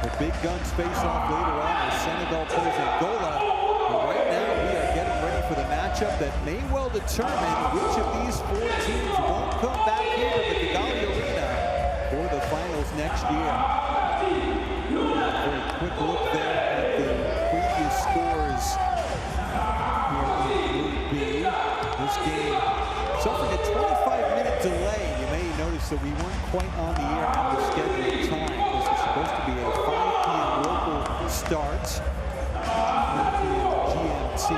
The big guns face off later on as Senegal plays Angola. But right now we are getting ready for the matchup that may well determine which of these four teams won't come back here to the Kigali Arena for the finals next year. A very quick look there at the previous scores here in Group B. This game suffering a 25-minute delay. You may notice that we weren't quite on the air at the scheduled time. This was supposed to be a 5 p.m. local start, 1 p.m. GMT.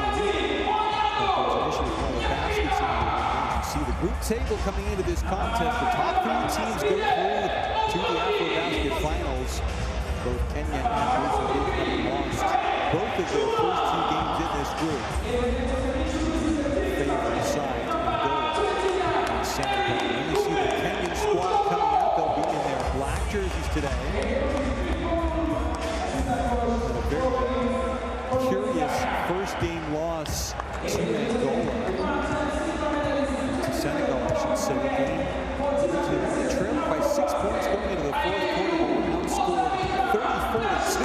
But there's initially one of the baskets in the game. You see the group table coming into this contest. The top 3 teams go through to the AfroBasket Finals. Both Kenya and Mozambique having lost both of their first 2 games in this group. Favorite side, Angola and Senegal. And you see the Kenyan squad coming out. They'll be in their black jerseys today. And a very curious first game loss to Angola. To Senegal, I should say. Game trailing by 6 points going into the fourth quarter. One scored 34-2.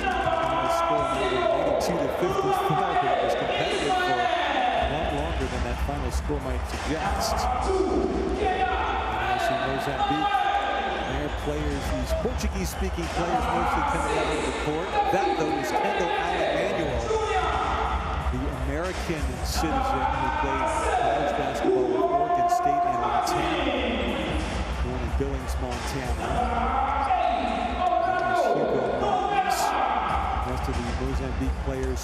And the score now 92-54. It was competitive for longer than that final score might suggest. And I see Mozambique, their players, these Portuguese-speaking players mostly coming out of the court. That, though, is Kendall Allen-Manuel, the American citizen who played college basketball at Oregon State and Montana, born in Billings, Montana. That is Hugo Martins. The rest of the Mozambique players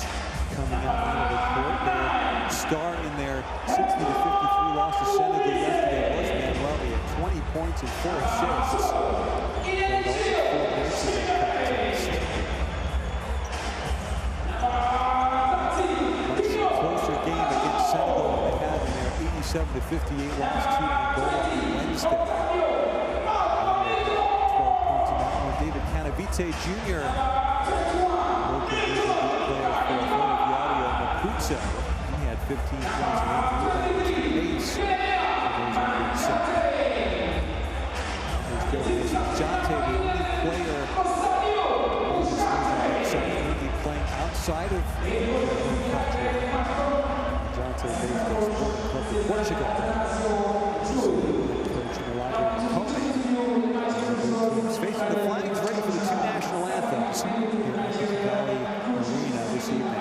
coming out of the court. Their star in their 60-53 loss to Senegal yesterday was Manuel. He had 20 points and 4 assists. Played all 4 minutes of that contest. Much closer game against Senegal than they had in their 87-58 loss to Angola on Wednesday. 12 points in that one. David Canavite Jr. He had 15 points and 8 rebounds to pace of Mozambique side. There's Jante, the only player on this Mozambique side currently playing outside of their home country. Jante based at Sporting Club de Portugal. Coach Milagro Makome. Teams facing the flags, ready for the 2 national anthems here at the Kigali Arena this evening.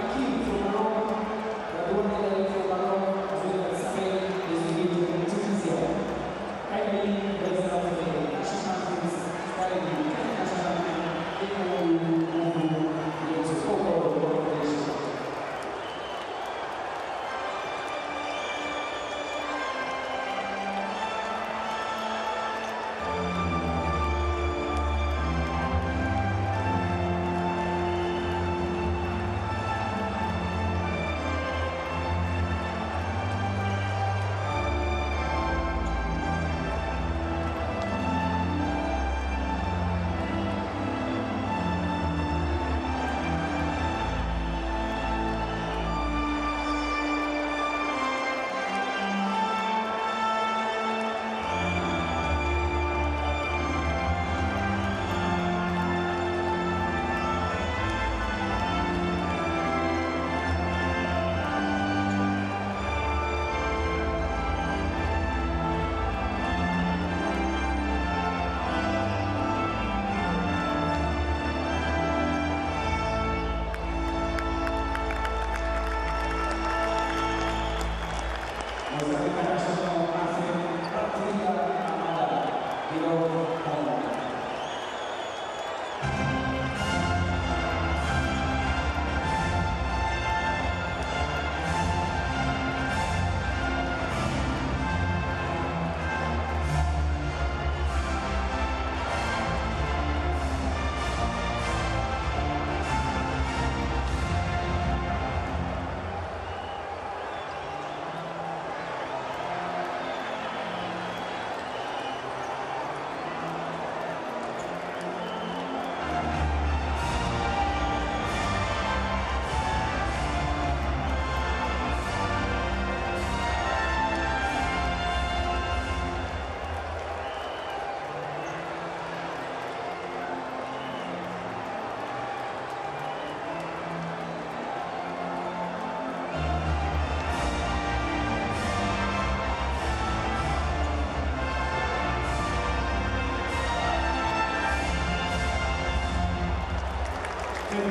Both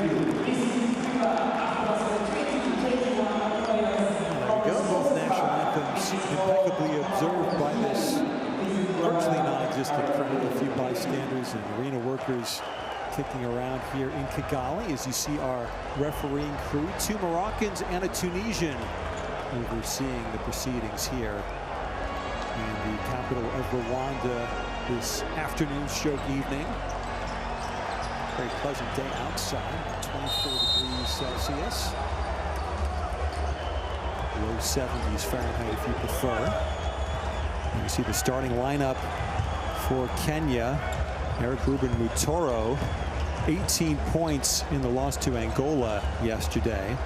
national anthems impeccably observed by this virtually non-existent crowd. A few bystanders and arena workers kicking around here in Kigali as you see our refereeing crew. 2 Moroccans and a Tunisian overseeing the proceedings here in the capital of Rwanda this afternoon stroke evening. Very pleasant day outside, 24 degrees Celsius. Low 70s Fahrenheit if you prefer. And you see the starting lineup for Kenya. Eric Ruben Mutoro, 18 points in the loss to Angola yesterday.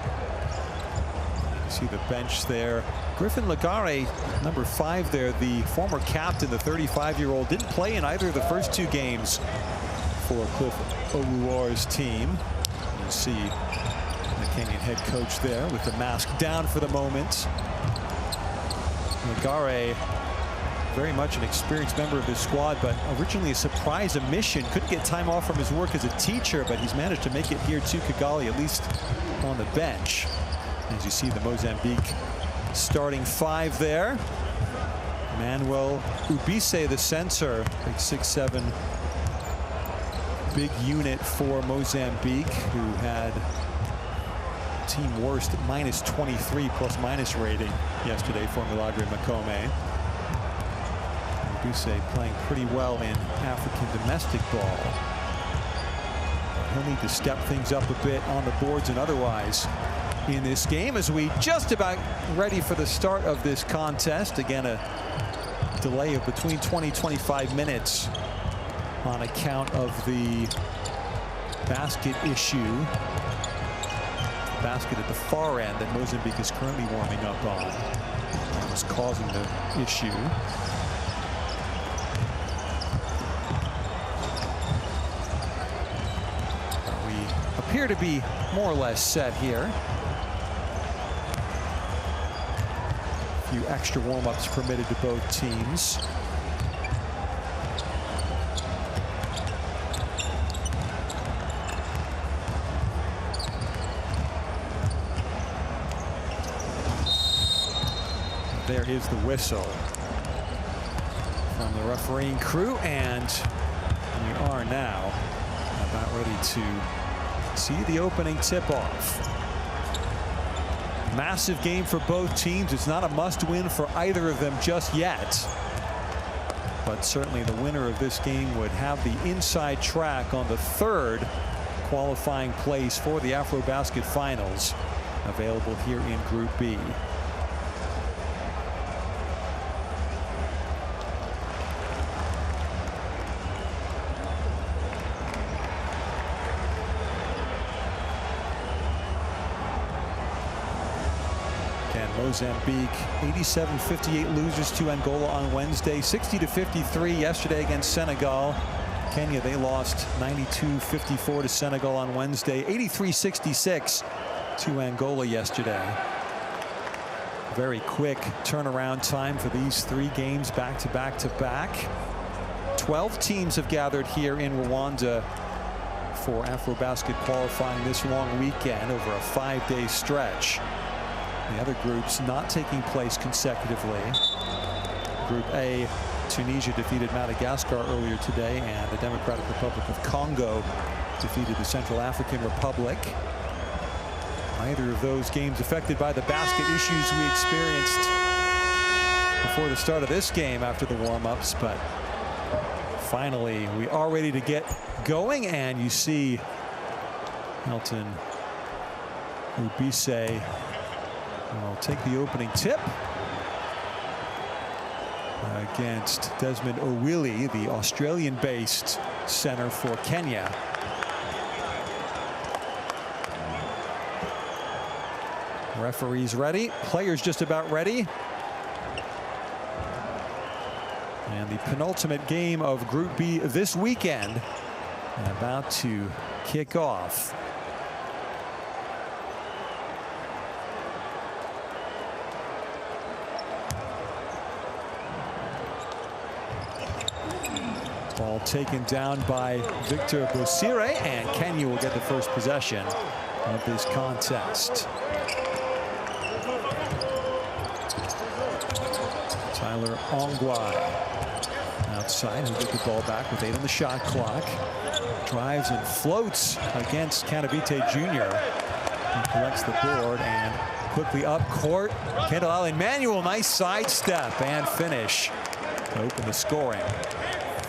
You see the bench there. Griffin Lagare, number 5 there, the former captain, the 35-year-old, didn't play in either of the first 2 games for Cliff Owuwar's team. You see the Kenyan head coach there with the mask down for the moment. Lagare, very much an experienced member of this squad, but originally a surprise omission. Couldn't get time off from his work as a teacher, but he's managed to make it here to Kigali, at least on the bench. As you see the Mozambique starting 5 there. Manuel Ubise, the center, big 6'7", big unit for Mozambique, who had team worst -23 plus-minus rating yesterday for Milagre Makome. Ubise playing pretty well in African domestic ball. He'll need to step things up a bit on the boards and otherwise in this game as we just about ready for the start of this contest. Again, a delay of between 20-25 minutes on account of the basket issue. The basket at the far end that Mozambique is currently warming up on. That was causing the issue. We appear to be more or less set here. A few extra warm-ups permitted to both teams. There is the whistle from the refereeing crew, and we are now about ready to see the opening tip-off. Massive game for both teams. It's not a must-win for either of them just yet, but certainly the winner of this game would have the inside track on the 3rd qualifying place for the AfroBasket Finals, available here in Group B. Mozambique 87-58 losers to Angola on Wednesday, 60-53 yesterday against Senegal. Kenya, they lost 92-54 to Senegal on Wednesday, 83-66 to Angola yesterday. Very quick turnaround time for these 3 games back to back to back. 12 teams have gathered here in Rwanda for AfroBasket qualifying this long weekend over a 5-day stretch. The other groups not taking place consecutively. Group A, Tunisia defeated Madagascar earlier today, and the Democratic Republic of Congo defeated the Central African Republic. Neither of those games affected by the basket issues we experienced before the start of this game after the warm-ups, but finally we are ready to get going, and you see Elton Ubise will take the opening tip against Desmond Owili, the Australian-based center for Kenya. Referees ready, players just about ready. And the penultimate game of Group B this weekend about to kick off. Ball Ball taken down by Victor Bosire, and Kenya will get the first possession of this contest. Tyler Ongwai outside, he'll get the ball back with 8 on the shot clock. Drives and floats against Canavite Jr. He collects the board and quickly up court. Kendall Allen Manuel, nice sidestep and finish to open the scoring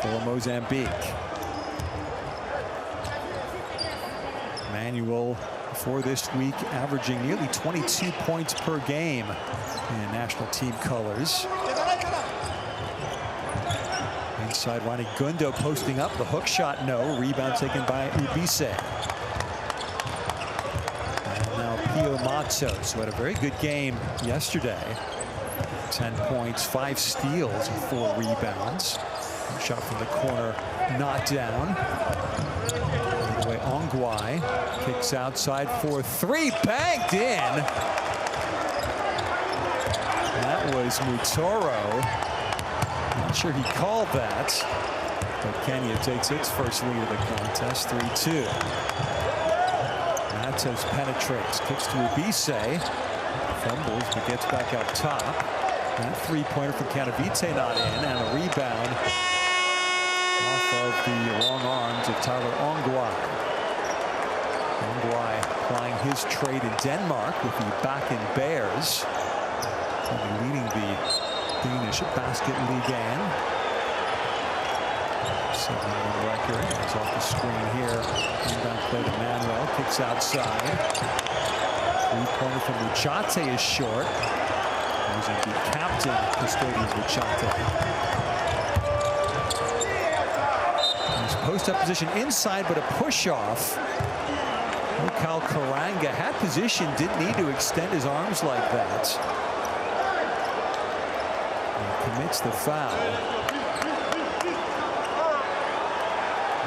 for Mozambique. Manuel for this week averaging nearly 22 points per game in national team colors. Inside, Ronnie Gundo posting up. The hook shot, no. Rebound taken by Ubise. And now Pio Matos, who had a very good game yesterday. 10 points, 5 steals, and 4 rebounds. Shot from the corner, not down. Anyway, Ongwai kicks outside for 3, banked in. That was Mutoro. Not sure he called that, but Kenya takes its first lead of the contest, 3-2. Matos penetrates, kicks to Ubise, fumbles, but gets back up top. That three-pointer from Canavite not in, and a rebound off of the long arms of Tyler Ongwai. Ongwai applying his trade in Denmark with the Bakken Bears. Leading the Danish Basket League and 7-1 record. It's off the screen here. Inbound play to Manuel. Kicks outside. Three-pointer from Luchate is short. Mozambique captain Custodian Luchate. Nice post-up position inside, but a push-off. Kyle Karanga had position, didn't need to extend his arms like that. Commits the foul.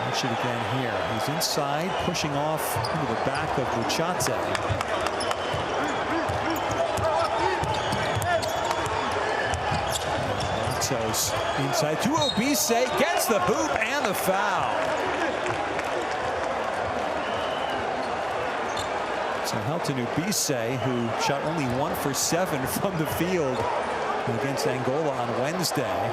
Watch it again here. He's inside, pushing off into the back of Luchate. Matos inside to Ubise, gets the hoop and the foul. So Helton Ubise, who shot only 1 for 7 from the field against Angola on Wednesday.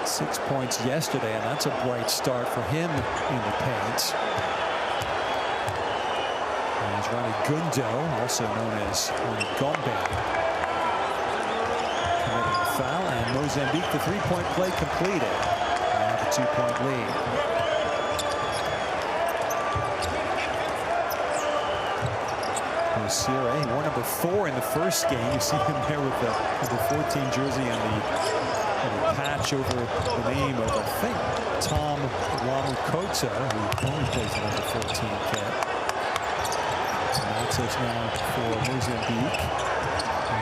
6 points yesterday, and that's a bright start for him in the paint. As Ronnie Gundo, also known as Ronnie Gombe, committing a foul, and Mozambique, the three-point play completed. And a 2-point lead. Bosire, he wore number 4 in the first game. You see him there with the 14 jersey and the patch over the name of, I think, Tom Wamukota, who only plays the number 14 kit. Matos now for Mozambique.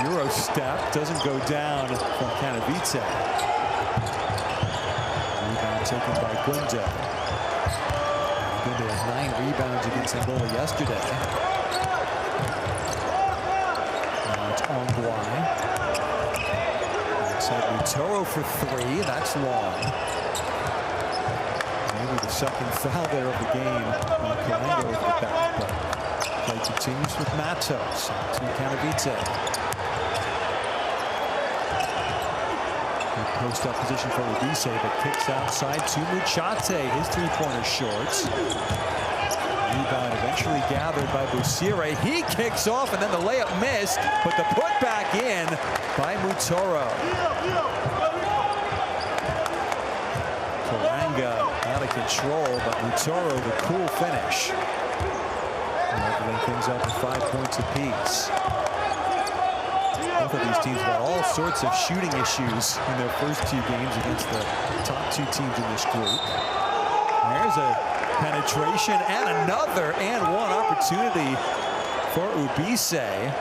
Euro step doesn't go down from Canavite. Rebound taken by Gundo. Gundo has 9 rebounds against Angola yesterday. Ongwai. Outside Mutoro for 3. That's long. Maybe the second foul there of the game. Karanga over the back, but play continues with Matos to Canavite. Good post-up position for Ubise, but kicks outside to Luchate. His three-pointer short. Rebound eventually gathered by Bosire. He kicks off, and then the layup missed, but the putback in by Mutoro. Karanga out of control, but Mutoro the cool finish. Leveling things up to 5 points apiece. Both of these teams had all sorts of shooting issues in their first 2 games against the top 2 teams in this group. There's a penetration and another and one opportunity for Ubise.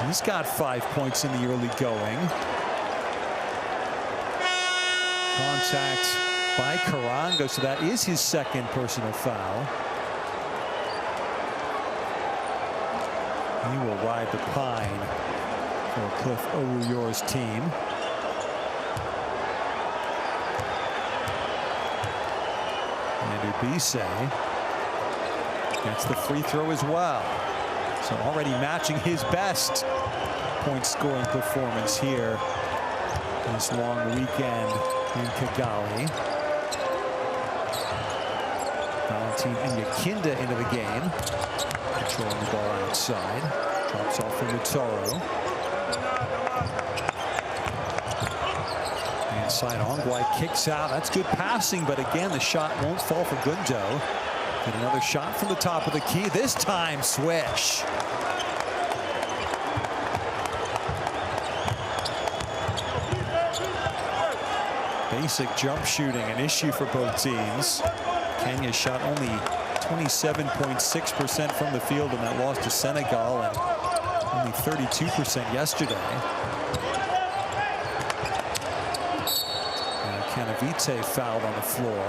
He's got 5 points in the early going. Contact by Karanga, so that is his second personal foul. He will ride the pine for Cliff Owuyor's team. Adubise gets the free throw as well. So already matching his best point scoring performance here this long weekend in Kigali. Valentin Enyakinda into the game. Controlling the ball outside. Drops off for Mutoro. Inside, Ongwai kicks out. That's good passing, but again, the shot won't fall for Gundo. Get another shot from the top of the key. This time, swish. Basic jump shooting, an issue for both teams. Kenya shot only 27.6% from the field in that loss to Senegal, and only 32% yesterday. Canavite fouled on the floor.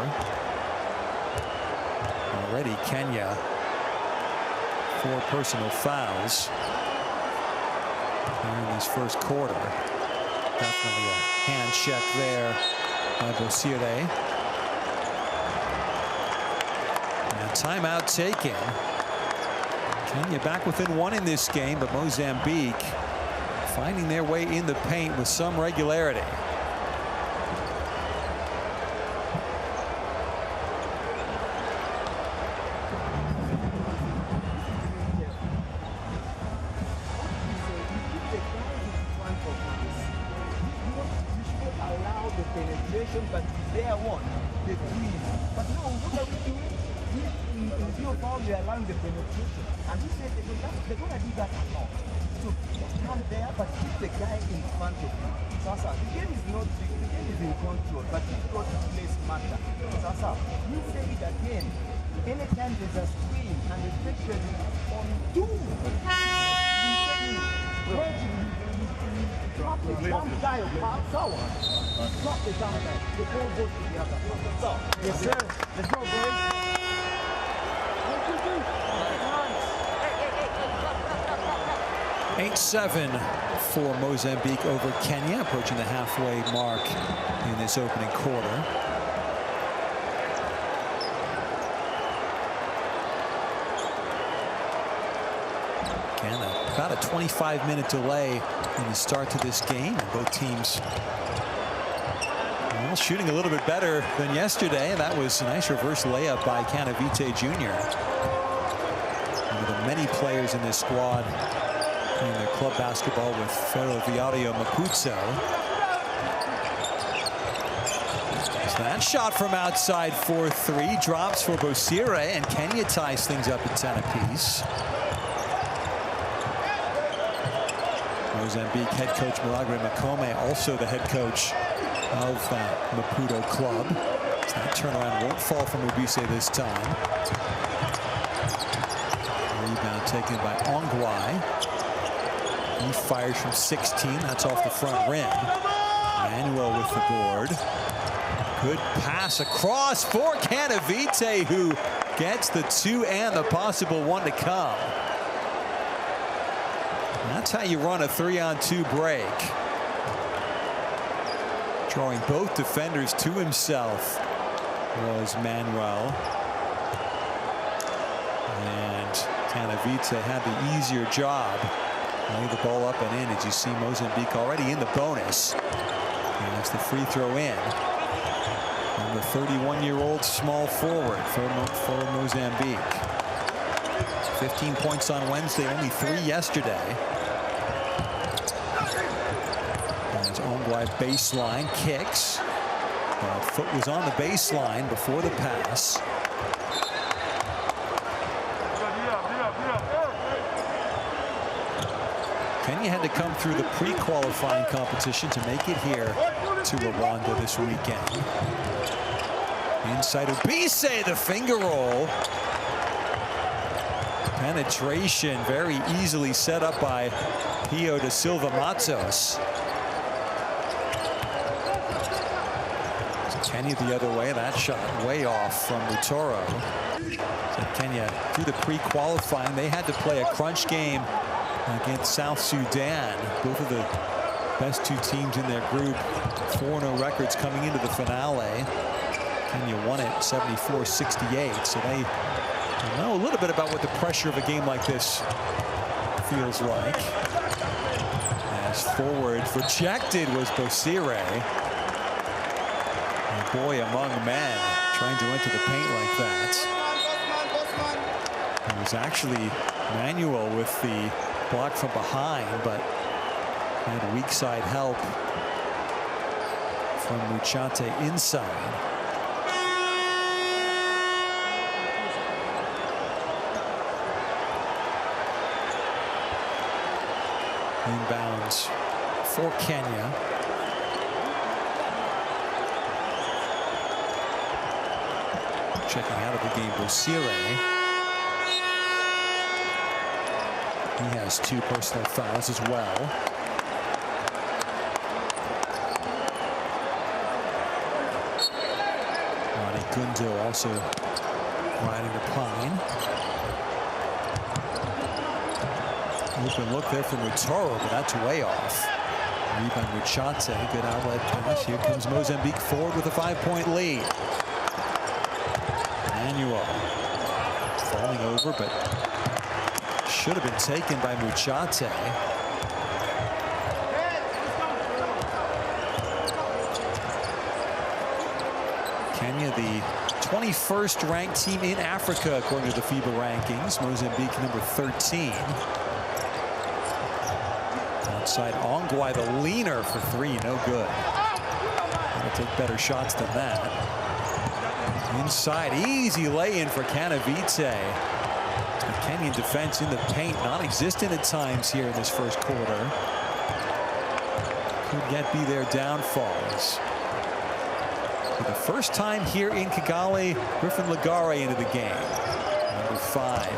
Already Kenya 4 personal fouls in this first quarter. Definitely a hand check there by Bosire. And timeout taken. Kenya back within 1 in this game, but Mozambique finding their way in the paint with some regularity. But they are one, the three. But no, what are we doing? In zero foul, we are allowing the penetration. And we said they're going to do that a lot. So stand there, but keep the guy in front of you. Sasa, the game is not big, the game is in control, but you've got to play smarter. Sasa, we say it again. Anytime there's a screen, and especially on two, drop the one guy of power. Drop the down there. The ball goes to the other. So, yes, sir. Let's go, boys. 8-7 for Mozambique over Kenya, approaching the halfway mark in this opening quarter. Again, about a 25-minute delay in the start to this game, and both teams shooting a little bit better than yesterday. And that was a nice reverse layup by Canavite Jr. One of the many players in this squad playing their club basketball with Ferroviario Maputo. So that shot from outside for 3 drops for Bosire, and Kenya ties things up at 10 apiece. Mozambique head coach Milagre Makome, also the head coach of Maputo club. So that turnaround won't fall from Ubise this time. Rebound taken by Ongwai. He fires from 16. That's off the front rim. Manuel with the board. Good pass across for Canavite, who gets the 2 and the possible 1 to come. And that's how you run a 3-on-2 break. Drawing both defenders to himself was Manuel. And Canavite had the easier job. Lay the ball up and in, as you see Mozambique already in the bonus. And it's the free throw in. And the 31-year-old small forward for Mozambique. 15 points on Wednesday, only 3 yesterday. Ongwai baseline kicks. Foot was on the baseline before the pass. Kenya had to come through the pre-qualifying competition to make it here to Rwanda this weekend. Inside Ubise, the finger roll. Penetration very easily set up by Pio da Silva Matos. Kenya the other way. That shot way off from Mutoro. So Kenya through the pre-qualifying, they had to play a crunch game against South Sudan. Both of the best 2 teams in their group. 4-0 records coming into the finale. Kenya won it 74-68, so they know a little bit about what the pressure of a game like this feels like. As forward rejected was Bosire. And boy among men trying to enter the paint like that. It was actually Manuel with the block from behind, but had weak side help from Muchate inside. Inbounds for Kenya. Checking out of the game, Bosire. He has 2 personal fouls as well. Gundo also riding the pine. Open look there from Mutoro, but that's way off. Rebound Muchate, good outlet pass. Here comes Mozambique forward with a 5-point lead. Manuel falling over, but should have been taken by Muchate. Kenya, the 21st ranked team in Africa according to the FIBA rankings. Mozambique number 13. Outside Ongwai, the leaner for 3, no good. Gotta take better shots than that. Inside, easy lay-in for Canavite. The Kenyan defense in the paint, non-existent at times here in this first quarter. Could yet be their downfalls. For the first time here in Kigali, Griffin Lagare into the game. Number 5.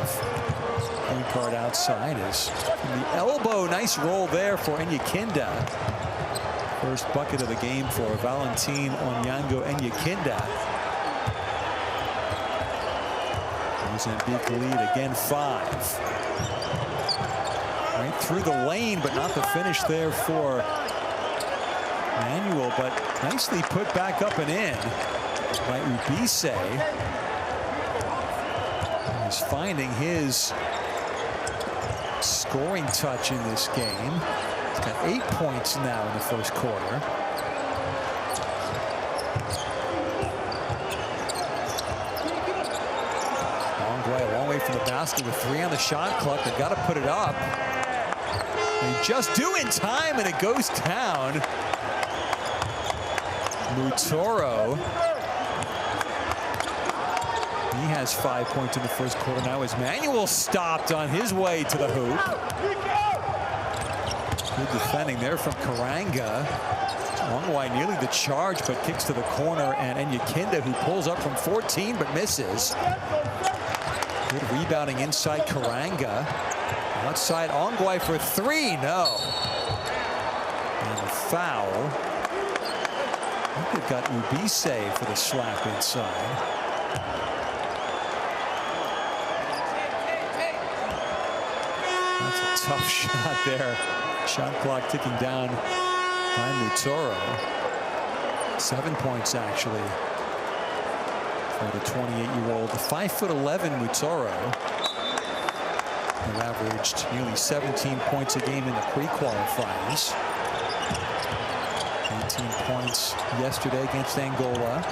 Point guard outside is from the elbow. Nice roll there for Enyakinda. First bucket of the game for Valentin Onyango Enyakinda. Mozambique lead again 5. Right through the lane, but not the finish there for Manuel, but nicely put back up and in by Ubise. He's finding his scoring touch in this game. He's got 8 points now in the first quarter. Ongwai a long way from the basket with 3 on the shot clock. They've got to put it up. They just do in time, and it goes down. Mutoro. He has 5 points in the first quarter now as Manuel stopped on his way to the hoop. Good defending there from Karanga. Ongwai nearly the charge, but kicks to the corner, and Enyakinda, who pulls up from 14 but misses. Good rebounding inside Karanga. Outside Ongwai for 3, no. And a foul. I think they've got Ubise for the slap inside. That's a tough shot there. Shot clock ticking down by Mutoro. 7 points actually for the 28-year-old. The 5'11" Mutoro, who averaged nearly 17 points a game in the pre-qualifiers. 18 points yesterday against Angola.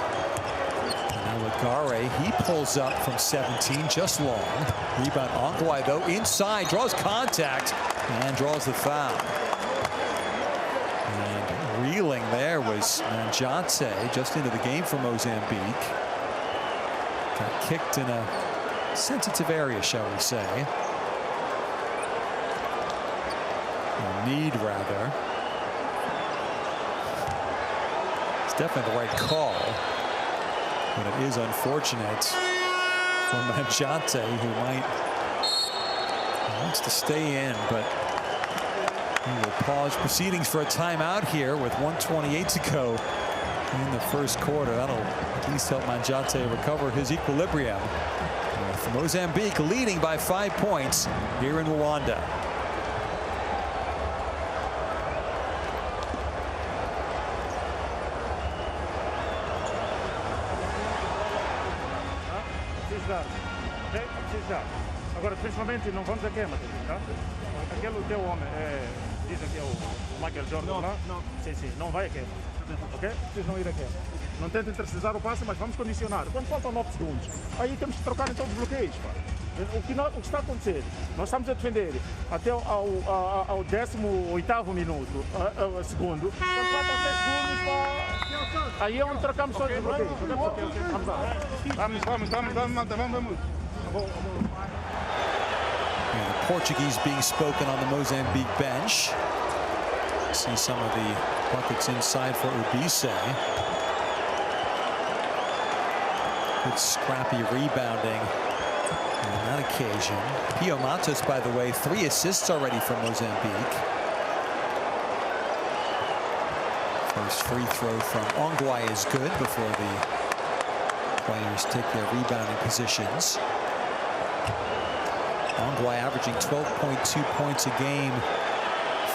And now Lagare, he pulls up from 17, just long. Rebound Ongwai though, inside, draws contact, and draws the foul. And reeling there was Manjate, just into the game for Mozambique. Got kicked in a sensitive area, shall we say. Or need, rather. Definitely the right call, but it is unfortunate for Manjate, who wants to stay in, but he will pause proceedings for a timeout here with 1:28 to go in the first quarter. That'll at least help Manjate recover his equilibrium. With Mozambique leading by 5 points here in Rwanda. precisar. Ok? A precisar. Agora, principalmente, não vamos a queima, tá? Aquele teu homem, dizem que é o Michael Jordan lá. Não. Sim, não vai a queima. Ok? Vocês não ir a queima. Não tentem terceirizar o passe, mas vamos condicionar. Quando faltam 9 segundos, aí temos que trocar então os bloqueios, pá. O que está a acontecer? Nós estamos a defender até ao 18º minuto, segundo. Quando faltam 6 segundos, pá, aí é onde trocamos todos os bloqueios. Vamos lá. Vamos. The Portuguese being spoken on the Mozambique bench. See some of the buckets inside for Ubise. Good scrappy rebounding on that occasion. Pio Matos, by the way, 3 assists already for Mozambique. First free throw from Ongwae is good before the players take their rebounding positions. Ongwae averaging 12.2 points a game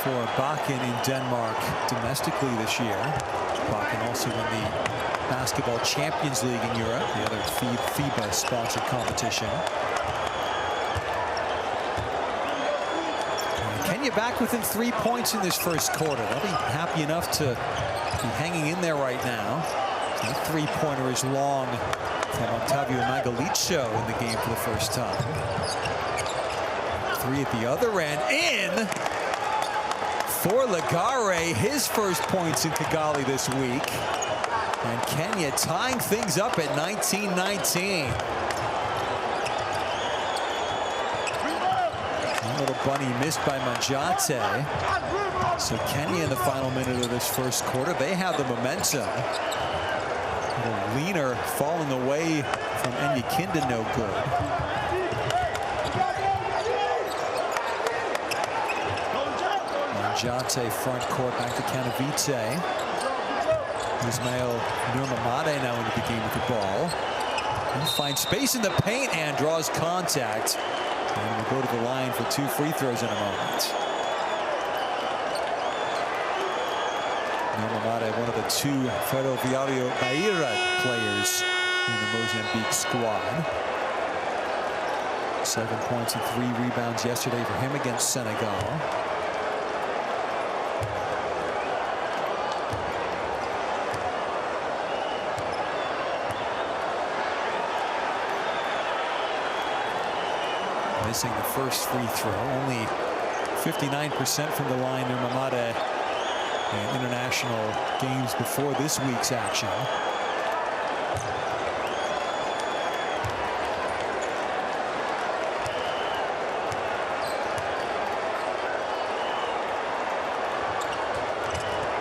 for Bakken in Denmark domestically this year. Bakken also in the Basketball Champions League in Europe, the other FIBA sponsored competition. And Kenya back within 3 points in this first quarter. They'll be happy enough to be hanging in there right now. That three-pointer is long from Octavio Magalicho in the game for the first time. 3 at the other end, in for Lagare, his first points in Kigali this week. And Kenya tying things up at 19-19. A little bunny missed by Manjate. So Kenya in the final minute of this first quarter, they have the momentum. A little leaner falling away from Enyakinda, no good. Manjate front court back to Kanavite. Ismail Nurmamade now into the game with the ball. He finds space in the paint and draws contact. And we'll go to the line for 2 free throws in a moment. Nurmamade, one of the 2 Ferroviario Bahia players in the Mozambique squad. 7 points and 3 rebounds yesterday for him against Senegal. Missing the first free throw, only 59% from the line in Mamade in international games before this week's action.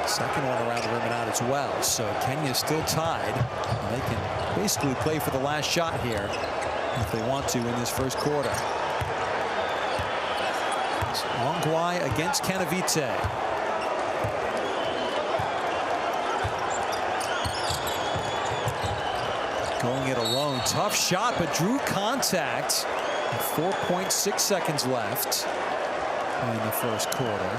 Second one around the rim and out as well, so Kenya still tied. And they can basically play for the last shot here if they want to in this first quarter. Ongwae against Kanavite. Going it alone. Tough shot, but drew contact. 4.6 seconds left in the first quarter.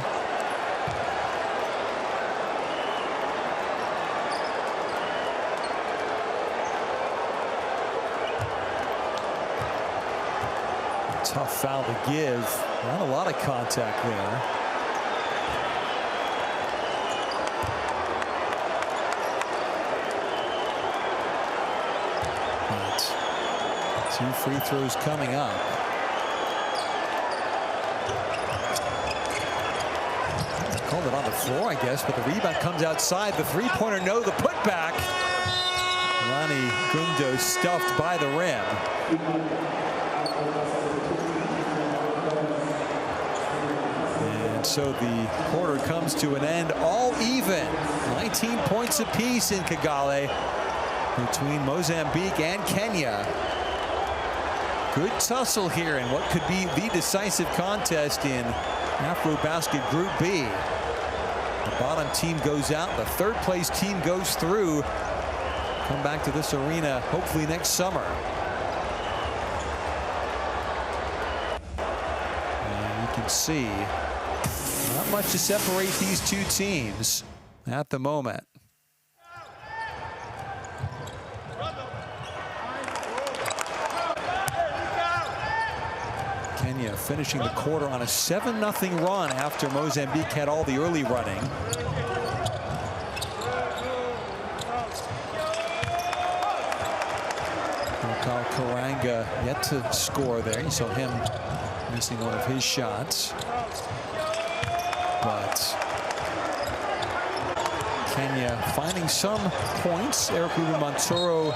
Tough foul to give. Not a lot of contact there. But 2 free throws coming up. Called it on the floor, I guess, but the rebound comes outside. The three-pointer, no, the putback. Rani Gundo stuffed by the rim. So the quarter comes to an end, all even. 19 points apiece in Kigali between Mozambique and Kenya. Good tussle here in what could be the decisive contest in AfroBasket Group B. The bottom team goes out, the third place team goes through. Come back to this arena hopefully next summer. And you can see not much to separate these 2 teams at the moment. Kenya finishing the quarter on a 7-0 run after Mozambique had all the early running. Kyle Karanga yet to score there. You saw him missing one of his shots. But Kenya finding some points. Eric Ruben Motoro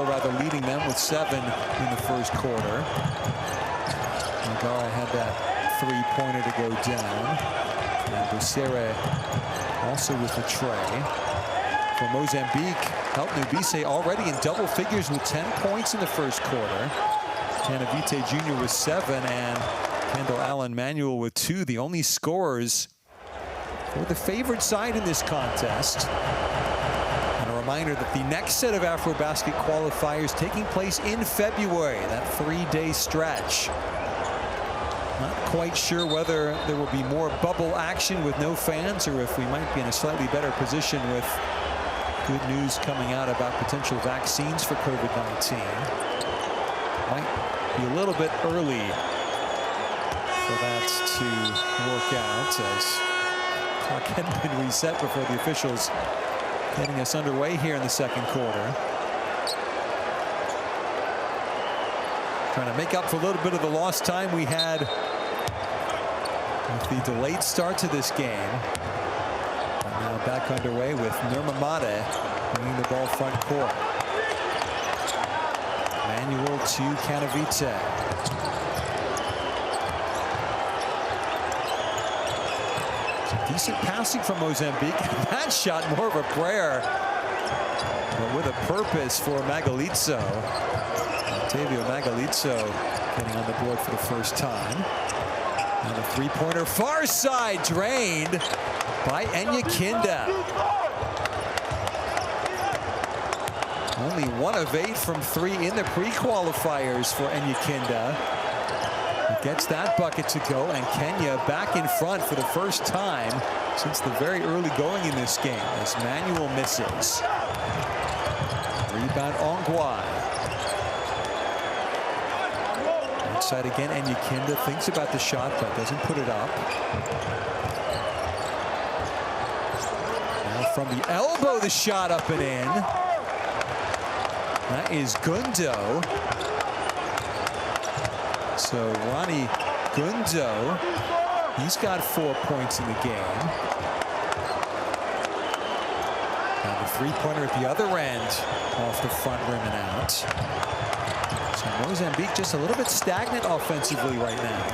rather leading them with 7 in the first quarter. Ngara had that three-pointer to go down. And Busere also with the tray. For Mozambique, Help Nubise already in double figures with 10 points in the first quarter. Canavite Jr. with 7 and Kendall Allen Manuel with 2, the only scorers for the favored side in this contest. And a reminder that the next set of AfroBasket qualifiers taking place in February, that 3-day stretch. Not quite sure whether there will be more bubble action with no fans or if we might be in a slightly better position with good news coming out about potential vaccines for COVID-19. Might be a little bit early for that to work out as clock hadn't been reset before the officials getting us underway here in the second quarter. Trying to make up for a little bit of the lost time we had with the delayed start to this game. And now back underway with Nurmamade bringing the ball front court. Manuel to Canavite. Some decent passing from Mozambique. That shot more of a prayer, but with a purpose for Magalitso. Octavio Magalitso getting on the board for the first time. And a three-pointer far side drained by Enyakinda. Only 1 of 8 from 3 in the pre-qualifiers for Enyakinda. He gets that bucket to go, and Kenya back in front for the first time since the very early going in this game as Manuel misses. Rebound Ongwai. Outside again, Enyakinda thinks about the shot but doesn't put it up. Now from the elbow, the shot up and in. That is Gundo. So Ronnie Gundo, he's got 4 points in the game. Now the three-pointer at the other end off the front rim and out. So Mozambique just a little bit stagnant offensively right now.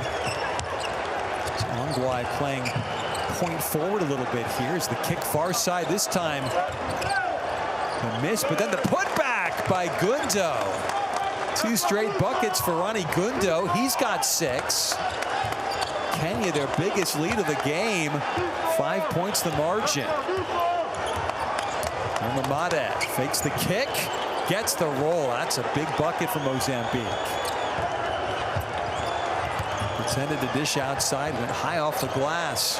So Ongwai playing point forward a little bit here as the kick far side this time. A miss, but then the putback by Gundo. 2 straight buckets for Ronnie Gundo. He's got 6. Kenya, their biggest lead of the game. 5 points the margin. Nurmamade fakes the kick. Gets the roll. That's a big bucket for Mozambique. Pretended to dish outside, went high off the glass.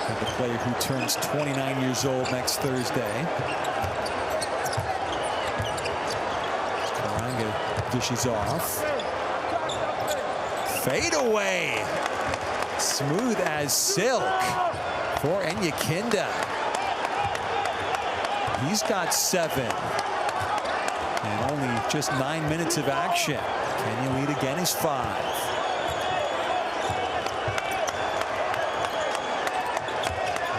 And the player who turns 29 years old next Thursday. Karanga dishes off. Fade away. Smooth as silk for Enyakinda. He's got 7. And only just 9 minutes of action. Kenya lead again is 5.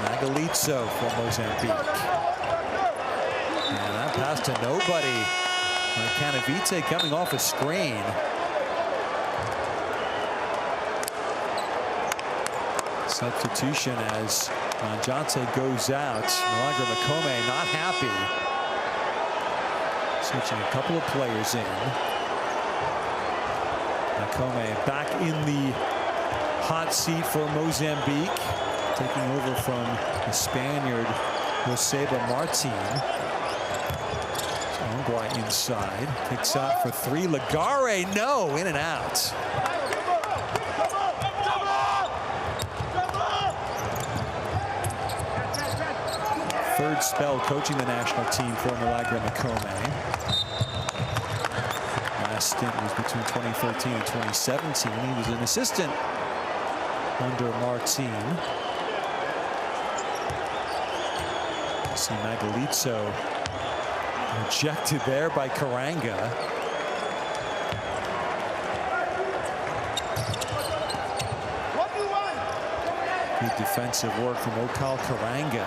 Magalitso for Mozambique. And that pass to nobody. Canavite coming off a screen. Substitution as Manjate goes out. Malagra Makome not happy. Switching a couple of players in. Makome back in the hot seat for Mozambique. Taking over from the Spaniard, Joseba Martin. Ongwai inside. Kicks out for 3. Lagare, no, in and out. Third spell coaching the national team for Malagra Makome. last stint was between 2013 and 2017. He was an assistant under Martin. See Magalitso rejected there by Karanga. Good defensive work from Okal Karanga,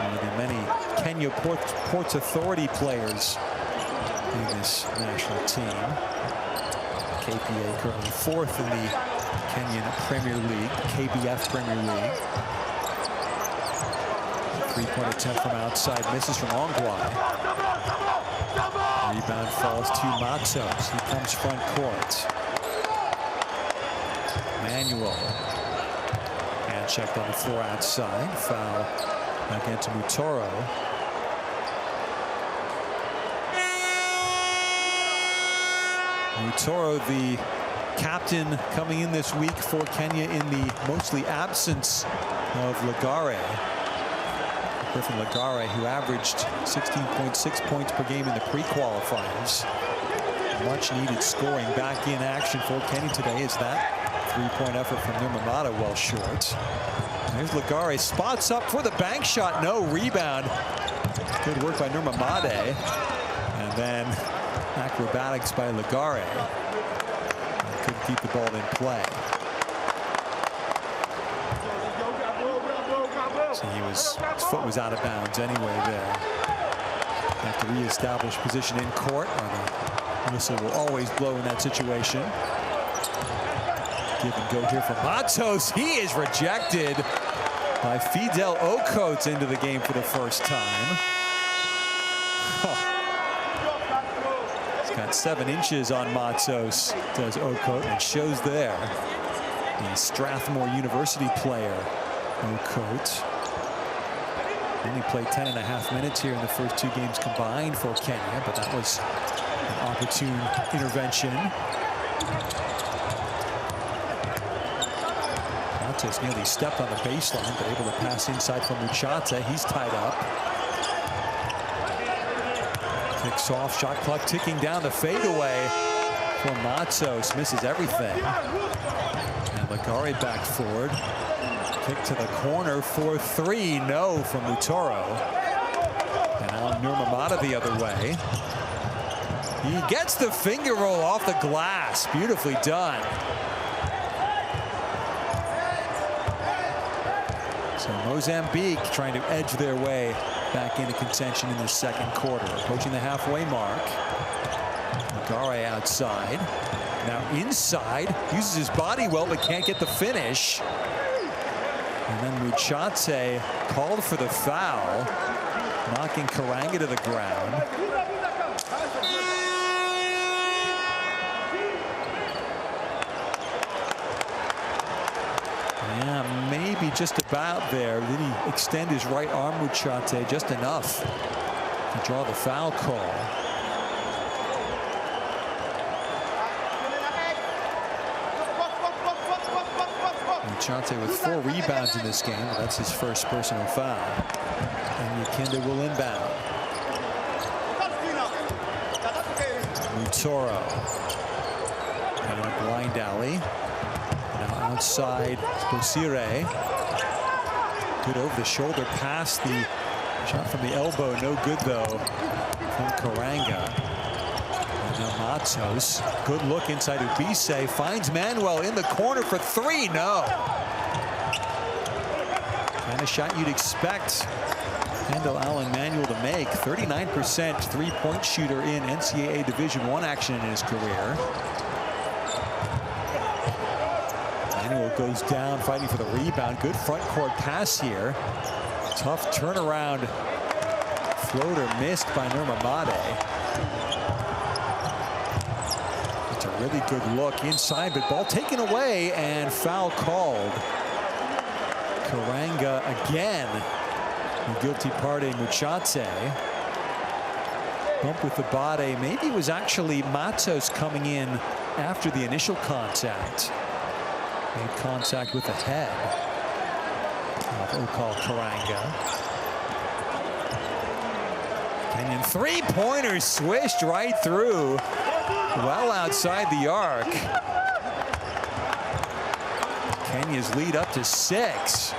one of the many Kenya Ports Authority players in this national team. KPA currently 4th in the Kenyan Premier League, KBF Premier League. Three-point attempt from outside, misses from Ongwai. Rebound falls to Matos. He comes front court. Manuel. Hand checked on the floor outside. Foul against Mutoro. Mutoro, the captain coming in this week for Kenya in the mostly absence of Lagare. Griffin Lagare, who averaged 16.6 points per game in the pre-qualifiers. Much needed scoring back in action for Kenya today as that three-point effort from Nurmamada well short. There's Lagare, spots up for the bank shot, no rebound. Good work by Nurmamada. And then acrobatics by Lagare. Couldn't keep the ball in play. So his foot was out of bounds anyway there. Have to reestablish position in court. The whistle will always blow in that situation. Give and go here from Matos. He is rejected by Fidel Okote into the game for the first time. He's got 7 inches on Matos, does Okote, and it shows there. The Strathmore University player, Okote. Only played 10.5 minutes here in the first 2 games combined for Kenya, but that was an opportune intervention. Matos nearly stepped on the baseline, but able to pass inside from Muchate. He's tied up. Kicks off, shot clock ticking down, the fadeaway for Matos, misses everything. And Lagare back forward. Kick to the corner for 3, no from Mutoro. And now Nurmamada the other way. He gets the finger roll off the glass, beautifully done. So Mozambique trying to edge their way back into contention in the second quarter, approaching the halfway mark. Lagare outside, now inside, uses his body well but can't get the finish. And then Muchate called for the foul, knocking Karanga to the ground. Yeah, maybe just about there. Did he extend his right arm, Muchate, just enough to draw the foul call. Muchate with 4 rebounds in this game. That's his first personal foul. And Yakinde will inbound. Mutoro. And a blind alley. Now outside, Bosire. Good over the shoulder pass. The shot from the elbow, no good though, from Karanga. And now Matos, good look inside Ubise, finds Manuel in the corner for 3, no. Kind of shot you'd expect Kendall Allen Manuel to make. 39% three-point shooter in NCAA Division I action in his career. Manuel goes down, fighting for the rebound. Good front court pass here. Tough turnaround floater missed by Nurmamada. It's a really good look inside, but ball taken away and foul called. Karanga again. The guilty party, Muchate. Bump with the body. Maybe it was actually Matos coming in after the initial contact. Made contact with the head of Okal Karanga. Kenyan three-pointer swished right through, well outside the arc. Kenya's lead up to 6.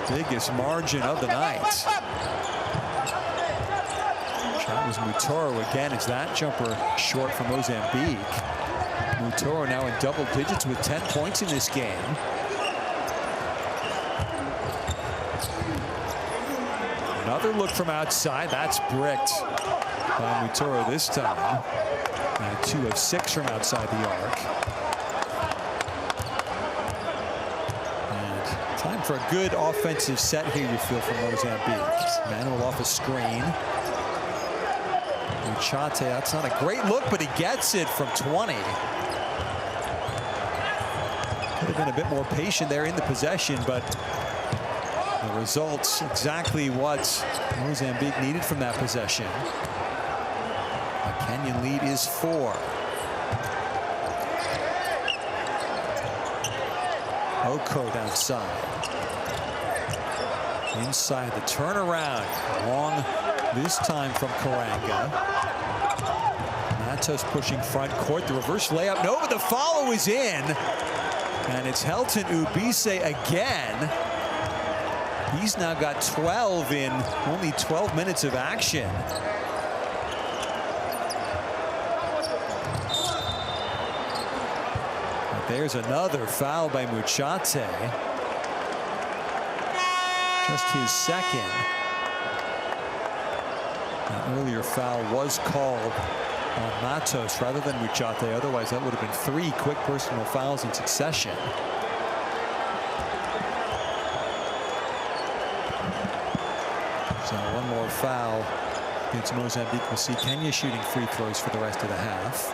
Biggest margin of the night. Shot was Mutoro again. Is that jumper short for Mozambique? Mutoro now in double digits with 10 points in this game. Another look from outside. That's bricked by Mutoro this time. And 2 of 6 from outside the arc. And time for a good offensive set here, you feel, from Mozambique. Manuel off a screen. Muchate, that's not a great look, but he gets it from 20. Could have been a bit more patient there in the possession, but the results exactly what Mozambique needed from that possession. The Kenyan lead is 4. Okot outside. Inside the turnaround. Long this time from Karanga. Matos pushing front court. The reverse layup. No, but the follow is in. And it's Helton Ubise again. He's now got 12 in only 12 minutes of action. But there's another foul by Muchate. Just his second. An earlier foul was called on Matos rather than Muchate. Otherwise, that would have been 3 quick personal fouls in succession. So one more foul against Mozambique. We'll see Kenya shooting free throws for the rest of the half.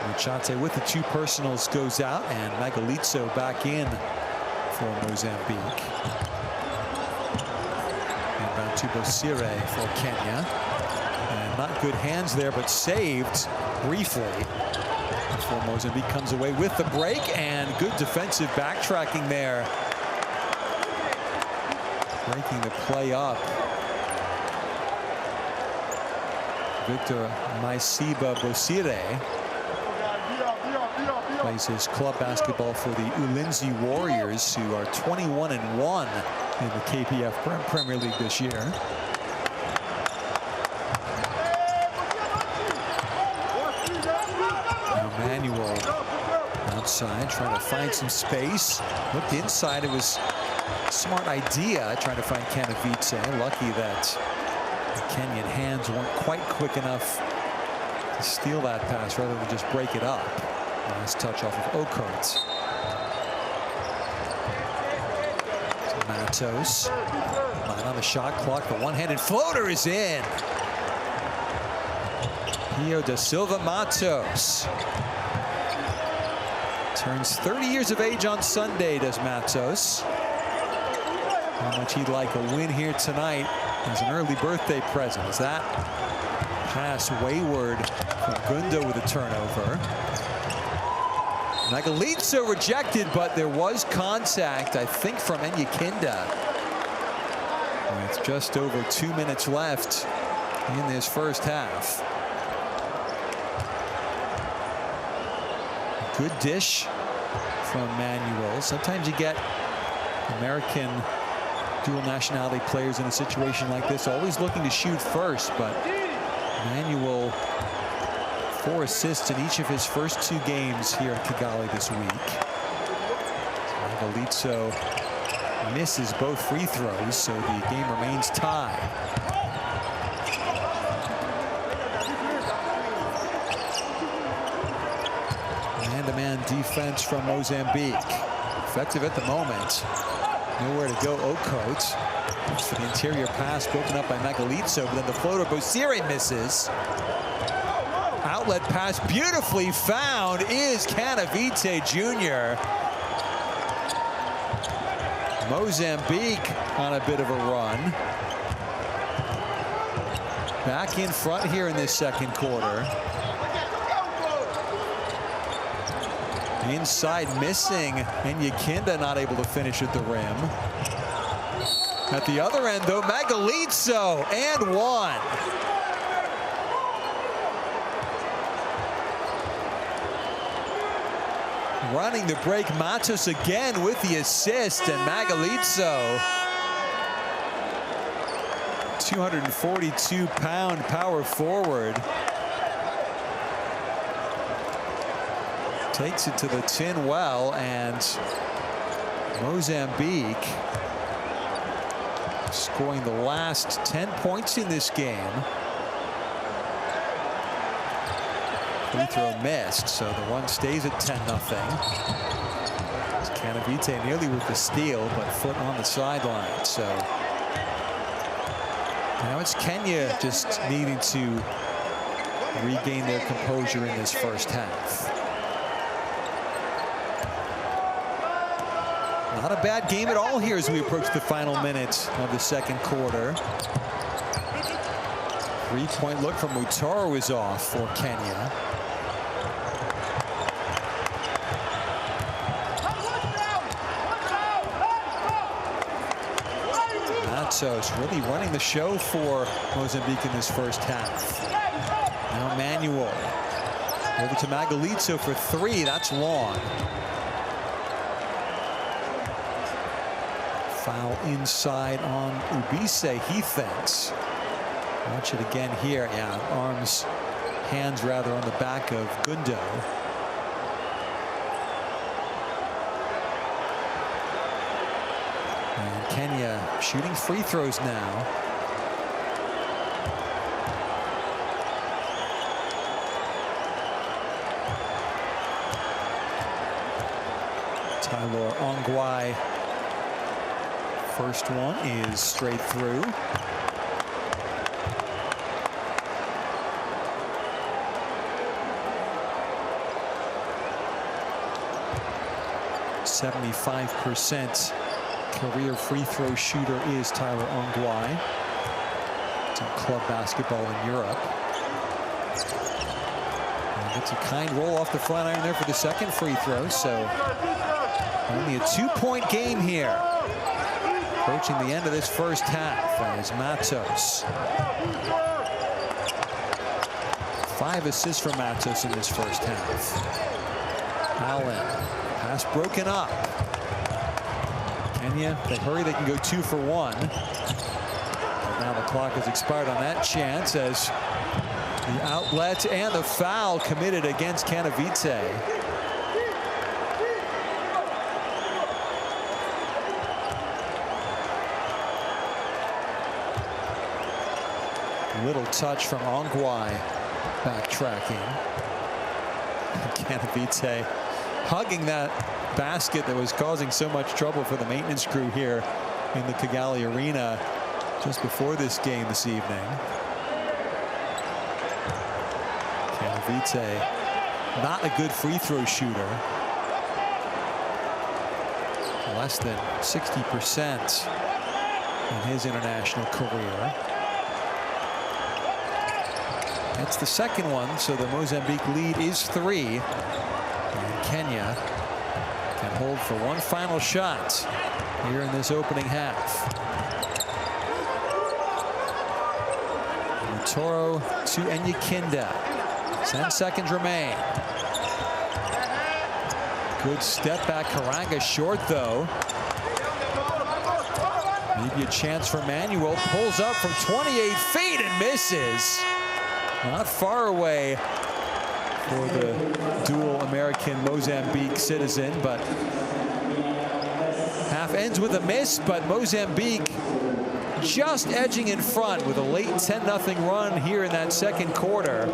Muchate with the 2 personals goes out, and Magalitso back in for Mozambique. And back to Bosire for Kenya. And not good hands there, but saved briefly before Mozambique comes away with the break, and good defensive backtracking there. Breaking the play up. Victor Maisiba Bosire plays his club basketball for the Ulinzi Warriors, who are 21-1 in the KPF Premier League this year. Emmanuel outside, trying to find some space. Looked inside. It was a smart idea, trying to find Kanavice. Lucky that the Kenyan hands weren't quite quick enough to steal that pass rather than just break it up. Nice touch off of Okot. Matos. Line on the shot clock. The one-handed floater is in. Pio da Silva Matos. Turns 30 years of age on Sunday, does Matos. How much he'd like a win here tonight as an early birthday present. Is that pass wayward from Gundo with a turnover. Magalitso rejected, but there was contact, I think, from Enyakinda. With just over 2 minutes left in this first half. Good dish from Manuel. Sometimes you get American dual nationality players in a situation like this, always looking to shoot first, but Manuel 4 assists in each of his first 2 games here in Kigali this week. Magalitso misses both free throws, so the game remains tied. Man-to-man defense from Mozambique. Effective at the moment. Nowhere to go, Okot. For the interior pass broken up by Magalitso, but then the floater, Bosire misses. Outlet pass beautifully found is Kanavice Jr. Mozambique on a bit of a run. Back in front here in this second quarter. Inside missing, and Yakinda not able to finish at the rim. At the other end, though, Magalitso, and one. Running the break, Matos again with the assist, and Magalitso, 242-pound power forward, takes it to the tin well, and Mozambique scoring the last 10 points in this game. Free throw missed, so the run stays at 10-0. Canavite nearly with the steal, but foot on the sideline. So now it's Kenya just needing to regain their composure in this first half. Not a bad game at all here as we approach the final minute of the second quarter. Three-point look from Mutaro is off for Kenya. Matos really running the show for Mozambique in this first half. Now Manuel over to Magalitso for three. That's long. Foul inside on Ubise, he thinks. Watch it again here. Yeah, arms, hands rather, on the back of Gundo. And Kenya shooting free throws now. Tyler Ongwai. First one is straight through. .75% career free throw shooter is Tyler Ongwai. It's in club basketball in Europe. And gets a kind roll off the front iron there for the second free throw. So only a 2-point game here. Approaching the end of this first half as Matos. 5 assists for Matos in this first half. Allen, pass broken up. Kenya, if they hurry, they can go 2 for 1. But now the clock has expired on that chance as the outlet and the foul committed against Canavite. Little touch from Ongwai, backtracking. Canavite hugging that basket that was causing so much trouble for the maintenance crew here in the Kigali Arena just before this game this evening. Canavite, not a good free throw shooter. Less than 60% in his international career. That's the second one, so the Mozambique lead is 3. And Kenya can hold for one final shot here in this opening half. Mutoro to Enyakinda. 10 seconds remain. Good step back. Karanga short, though. Maybe a chance for Manuel. Pulls up from 28 feet and misses. Not far away for the dual American Mozambique citizen, but half ends with a miss, but Mozambique just edging in front with a late 10-0 run here in that second quarter.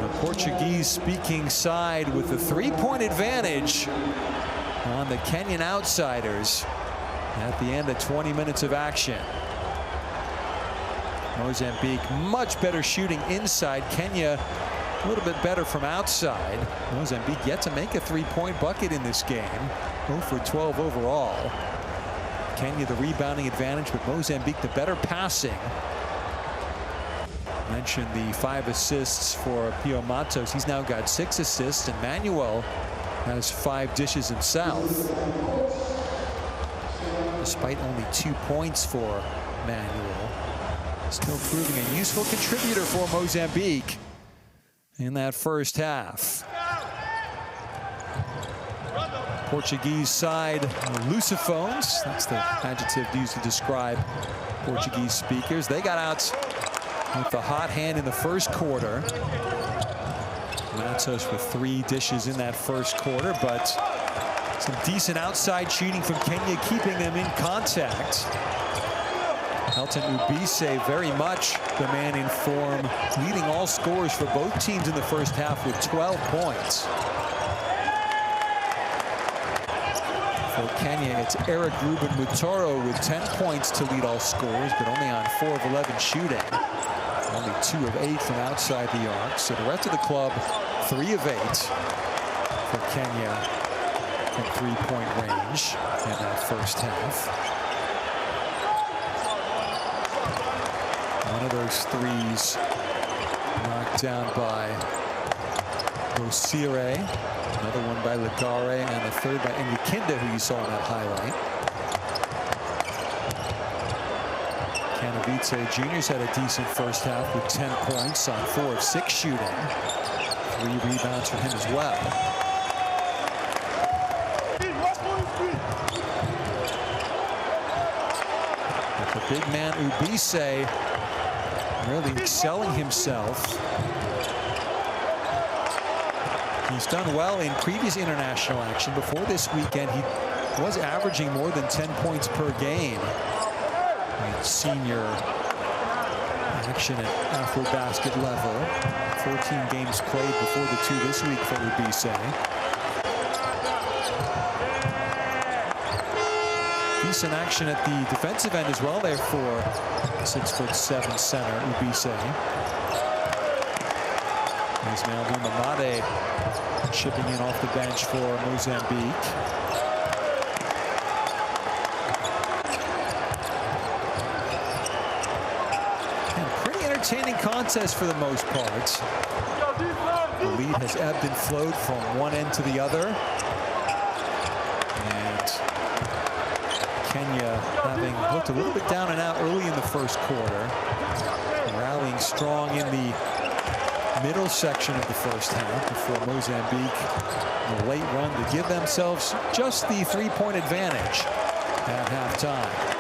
The Portuguese-speaking side with the 3-point advantage on the Kenyan outsiders at the end of 20 minutes of action. Mozambique much better shooting inside. Kenya a little bit better from outside. Mozambique yet to make a 3-point bucket in this game. 0 for 12 overall. Kenya the rebounding advantage, but Mozambique the better passing. mentioned the 5 assists for Pio Matos. He's now got 6 assists, and Manuel has 5 dishes himself. Despite only 2 points for Manuel, still proving a useful contributor for Mozambique in that first half. Portuguese side, Lusophones, that's the adjective used to describe Portuguese speakers. They got out with the hot hand in the first quarter. Matos with 3 dishes in that first quarter, but some decent outside shooting from Kenya, keeping them in contact. Elton Ubise very much the man in form, leading all scorers for both teams in the first half with 12 points. For Kenya, it's Eric Ruben Mutoro with 10 points to lead all scorers, but only on 4 of 11 shooting. Only 2 of 8 from outside the arc. So the rest of the club, 3 of 8 for Kenya from 3-point range in that first half. One of those threes knocked down by Rosire, another one by Legare, and the third by Enriquinda, who you saw in that highlight. Canavite Juniors had a decent first half with 10 points on 4 of 6 shooting. 3 rebounds for him as well. But the big man Ubise really excelling himself. He's done well in previous international action. Before this weekend, he was averaging more than 10 points per game. Senior action at AfroBasket level. 14 games played before the 2 this week for Ubise. Decent action at the defensive end as well there for 6'7" center Ubise. Ismael Mumamade chipping in off the bench for Mozambique. Entertaining contest for the most part. The lead has ebbed and flowed from one end to the other. And Kenya, having looked a little bit down and out early in the first quarter, rallying strong in the middle section of the first half before Mozambique, the late run to give themselves just the 3-point advantage at halftime.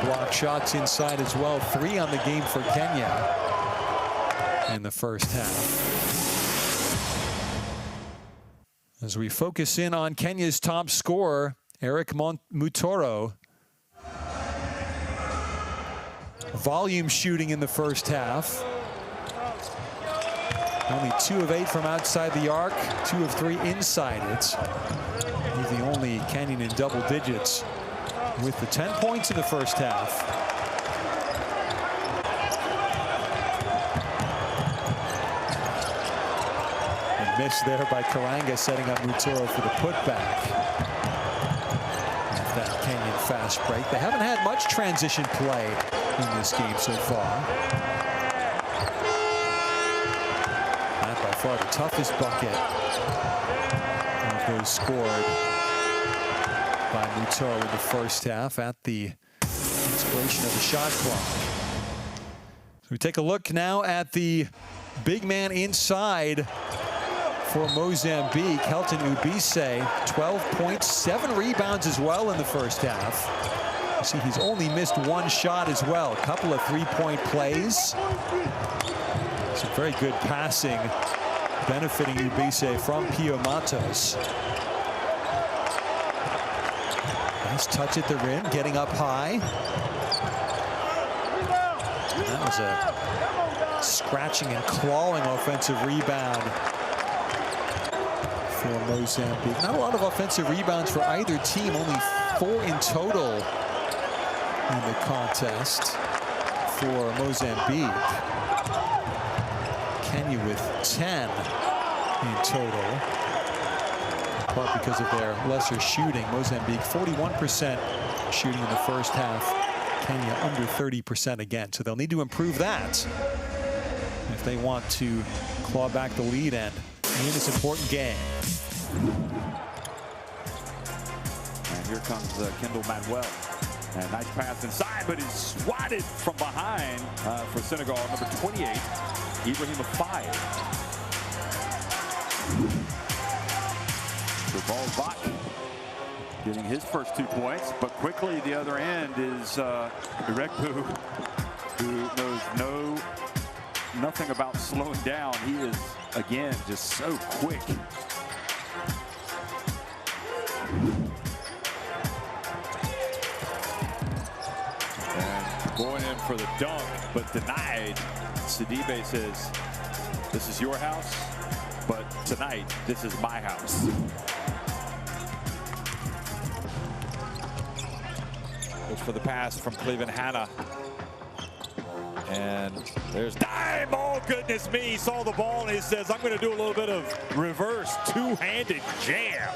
Block shots inside as well. 3 on the game for Kenya in the first half. As we focus in on Kenya's top scorer, Eric Mutoro. Volume shooting in the first half. Only 2 of 8 from outside the arc, 2 of 3 inside it. He's the only Kenyan in double digits with the 10 points in the first half. And missed there by Karanga, setting up Mutoro for the putback. With that Kenyan fast break. They haven't had much transition play in this game so far. Not by far the toughest bucket of those scored by Mutoro in the first half at the expiration of the shot clock. So we take a look now at the big man inside for Mozambique, Helton Ubise. 12 points, 7 rebounds as well in the first half. You see he's only missed 1 shot as well. A couple of 3-point plays. Some very good passing benefiting Ubise from Pio Matos. Nice touch at the rim, getting up high. And that was a scratching and clawing offensive rebound for Mozambique. Not a lot of offensive rebounds for either team, only 4 in total in the contest for Mozambique. Kenya with 10 in total. part because of their lesser shooting. Mozambique 41% shooting in the first half. Kenya under 30% again. So they'll need to improve that if they want to claw back the lead and win this important game. And here comes Kendall Manuel. And nice pass inside, but he's swatted from behind for Senegal, number 28, Ibrahim Afai. The ball's back, getting his first 2 points, but quickly the other end is Irekbu, who knows nothing about slowing down. He is, again, just so quick. Going in for the dunk, but denied. Sidibe says, this is your house, but tonight, this is my house. Looks for the pass from Cleveland Hanna. And there's Dime. Oh, goodness me. He saw the ball and he says, I'm going to do a little bit of reverse two-handed jam.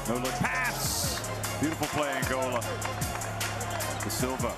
No look pass. Beautiful play, Angola. De Silva.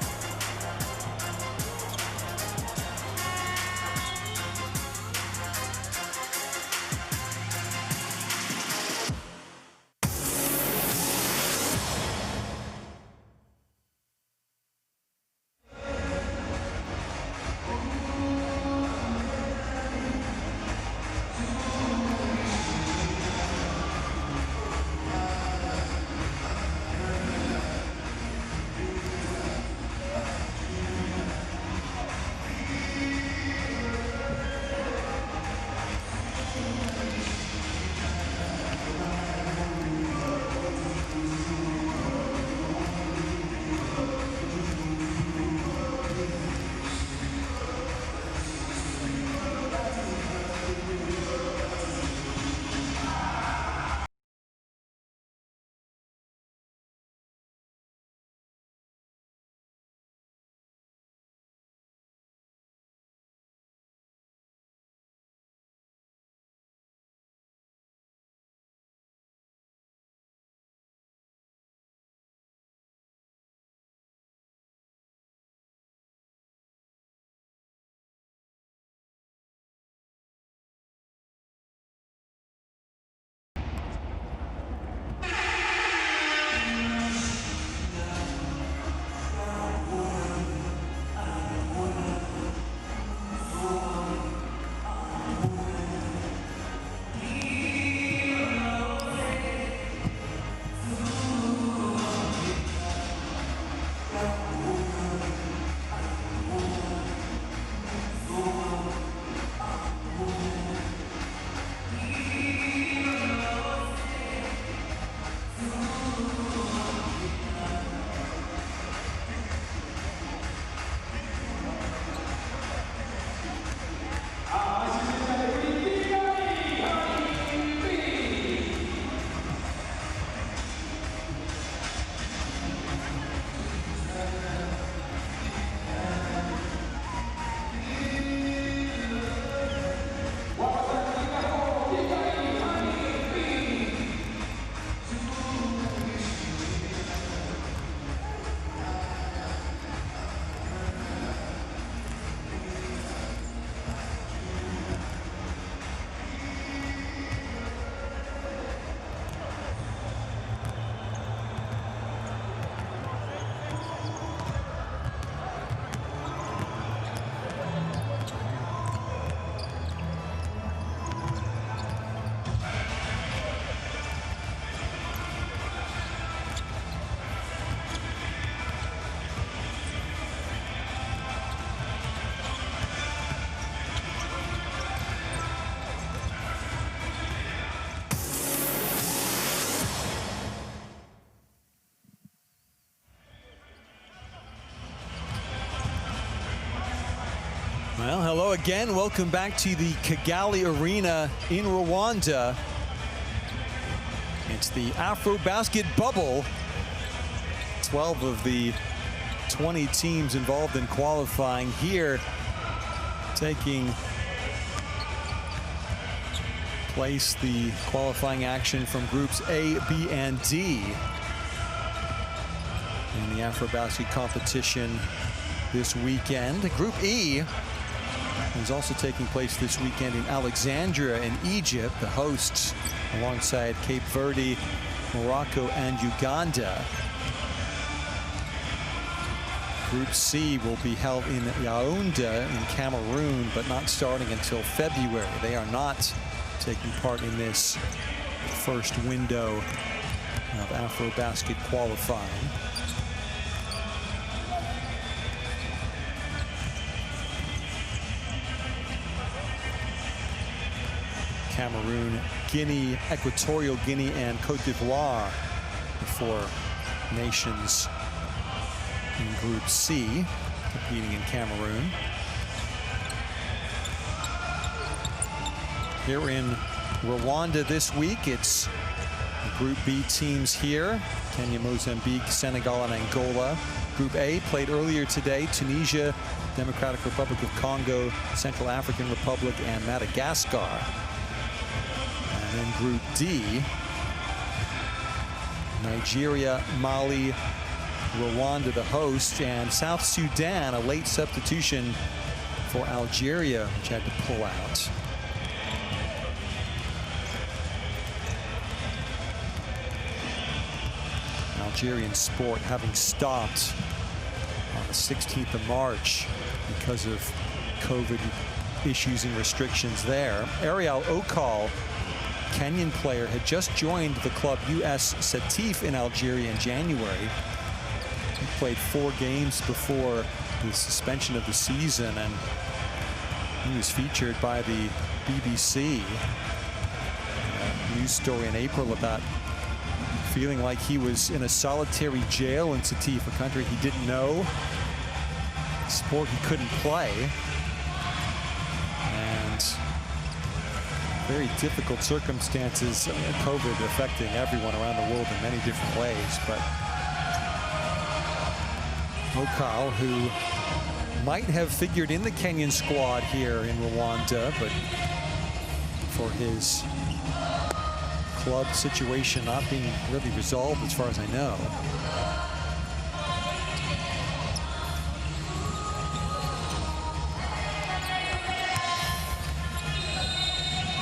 Well, hello again. Welcome back to the Kigali Arena in Rwanda. It's the AfroBasket bubble. 12 of the 20 teams involved in qualifying here, taking place the qualifying action from groups A, B, and D in the AfroBasket competition this weekend. Group E is also taking place this weekend in Alexandria in Egypt, the hosts alongside Cape Verde, Morocco, and Uganda. Group C will be held in Yaoundé in Cameroon, but not starting until February. They are not taking part in this first window of AfroBasket qualifying. Cameroon, Guinea, Equatorial Guinea, and Cote d'Ivoire, the four nations in Group C, competing in Cameroon. Here in Rwanda this week, it's the Group B teams here: Kenya, Mozambique, Senegal, and Angola. Group A played earlier today: Tunisia, Democratic Republic of Congo, Central African Republic, and Madagascar. And then Group D, Nigeria, Mali, Rwanda, the host, and South Sudan, a late substitution for Algeria, which had to pull out. Algerian sport having stopped on the 16th of March because of COVID issues and restrictions there. Ariel Okal, Kenyan player, had just joined the club US Setif in Algeria in January. He played 4 games before the suspension of the season, and he was featured by the BBC. A news story in April about feeling like he was in a solitary jail in Setif, a country he didn't know, a sport he couldn't play, and very difficult circumstances. COVID affecting everyone around the world in many different ways, but Okal, who might have figured in the Kenyan squad here in Rwanda, but for his club situation not being really resolved as far as I know.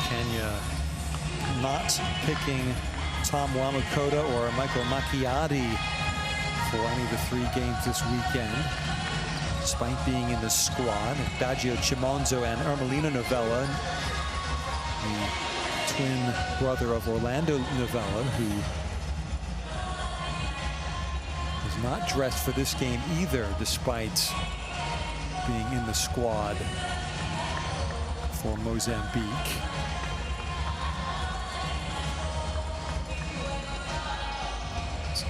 Kenya not picking Tom Wamakota or Michael Macchiati for any of the 3 games this weekend, despite being in the squad. Baggio Chimonzo and Ermelino Novella, the twin brother of Orlando Novella, who is not dressed for this game either, despite being in the squad for Mozambique.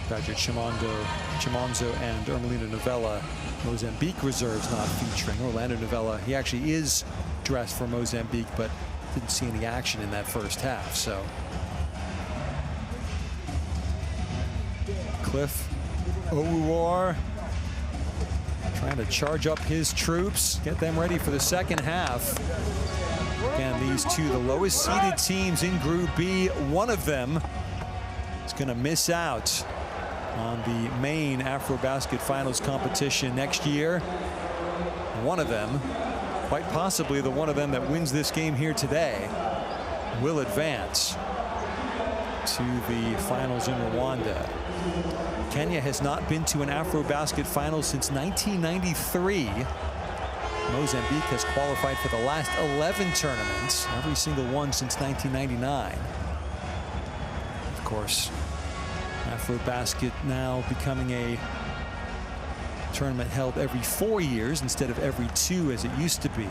Baggio Chimonzo and Ermelino Novella, Mozambique reserves not featuring. Orlando Novella, he actually is dressed for Mozambique, but didn't see any action in that first half. So Cliff Owuor trying to charge up his troops, get them ready for the second half. Again, these two, the lowest seeded teams in Group B. One of them is going to miss out on the main AfroBasket Finals competition next year. One of them, quite possibly the one of them that wins this game here today, will advance to the finals in Rwanda. Kenya has not been to an AfroBasket final since 1993. Mozambique has qualified for the last 11 tournaments, every single one since 1999. Of course, AfroBasket now becoming a tournament held every 4 years instead of every 2 as it used to be.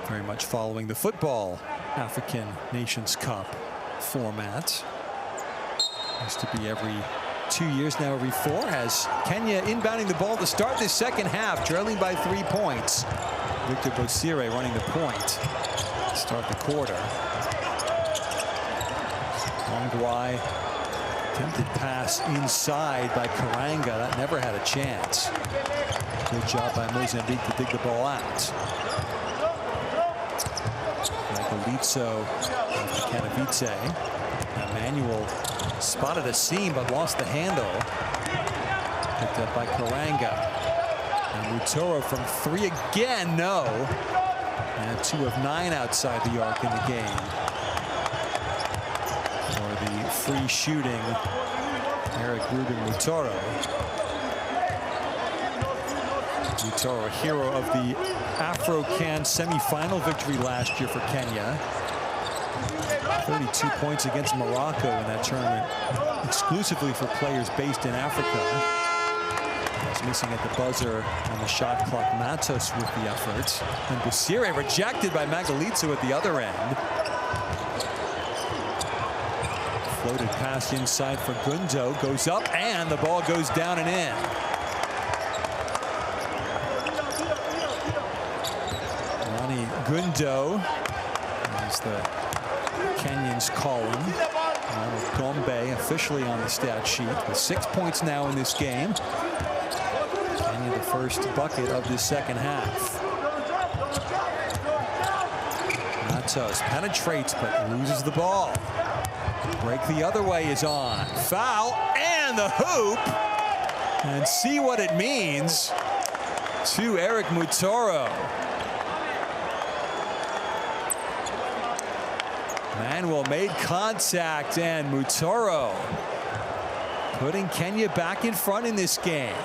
Very much following the football African Nations Cup format. Used to be every 2 years, now every 4, as Kenya inbounding the ball to start this second half, trailing by 3 points. Victor Bosire running the point to start the quarter. Ongwai Attempted pass inside by Karanga. That never had a chance. Good job by Mozambique to dig the ball out. Magalitso to Kanavice. Emmanuel spotted a seam but lost the handle. Picked up by Karanga. And Mutoro from 3 again. No. And 2 of 9 outside the arc in the game. For the free shooting, Eric Ruben Mutoro. Mutoro, a hero of the Afro-Can semi-final victory last year for Kenya. 32 points against Morocco in that tournament, exclusively for players based in Africa. He's missing at the buzzer on the shot clock. Matos with the effort. And Busire rejected by Magalitso at the other end. Floated pass inside for Gundo. Goes up and the ball goes down and in. Ronnie Gundo, as the Kenyans call him. Gombe officially on the stat sheet with 6 points now in this game. Kenya the first bucket of this second half. Matos penetrates but loses the ball. Break the other way is on. Foul and the hoop. And see what it means to Eric Mutoro. Manuel made contact and Mutoro putting Kenya back in front in this game.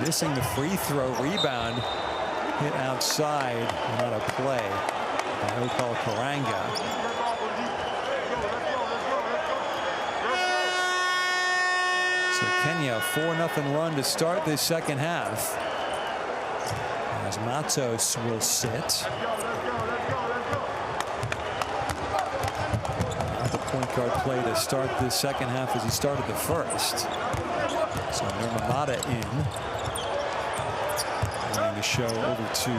Missing the free throw. Rebound hit outside and on a play by Okal Karanga. So Kenya, 4-0 run to start this second half. As Matos will sit. The point guard play to start this second half as he started the first. So Murmamada in. Running the show over to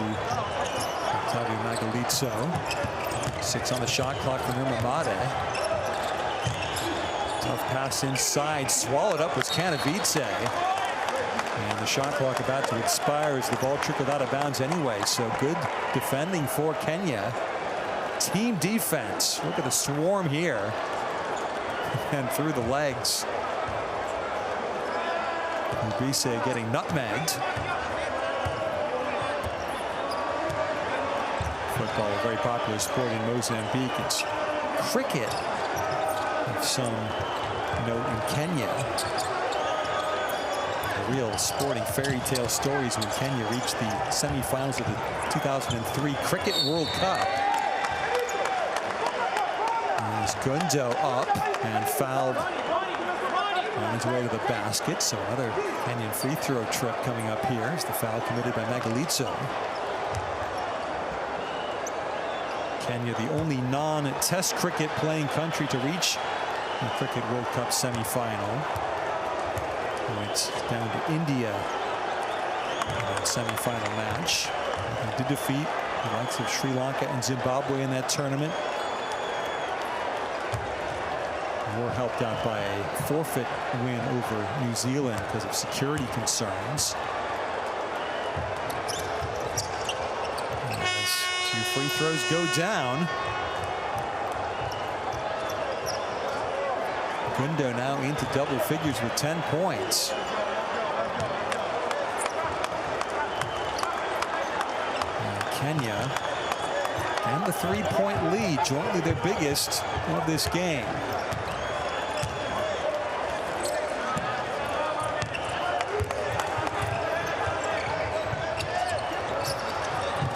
Octavio Magalitso. 6 on the shot clock for Murmamada. Tough pass inside, swallowed up was Kanavice. And the shot clock about to expire as the ball trickled out of bounds anyway. So good defending for Kenya. Team defense. Look at the swarm here. And through the legs. Ubise getting nutmegged. Football, a very popular sport in Mozambique. It's cricket of some note in Kenya. The real sporting fairy tale stories when Kenya reached the semifinals of the 2003 Cricket World Cup. As Gundo up and fouled on his way to the basket. So another Kenyan free throw trip coming up here as the foul committed by Magalitso. Kenya, the only non-test cricket playing country to reach the Cricket World Cup semifinal. Went down to India in that semifinal match. They did defeat the likes of Sri Lanka and Zimbabwe in that tournament. They were helped out by a forfeit win over New Zealand because of security concerns. As 2 free throws go down. Gundo now into double figures with 10 points. And Kenya and the 3-point lead, jointly their biggest of this game.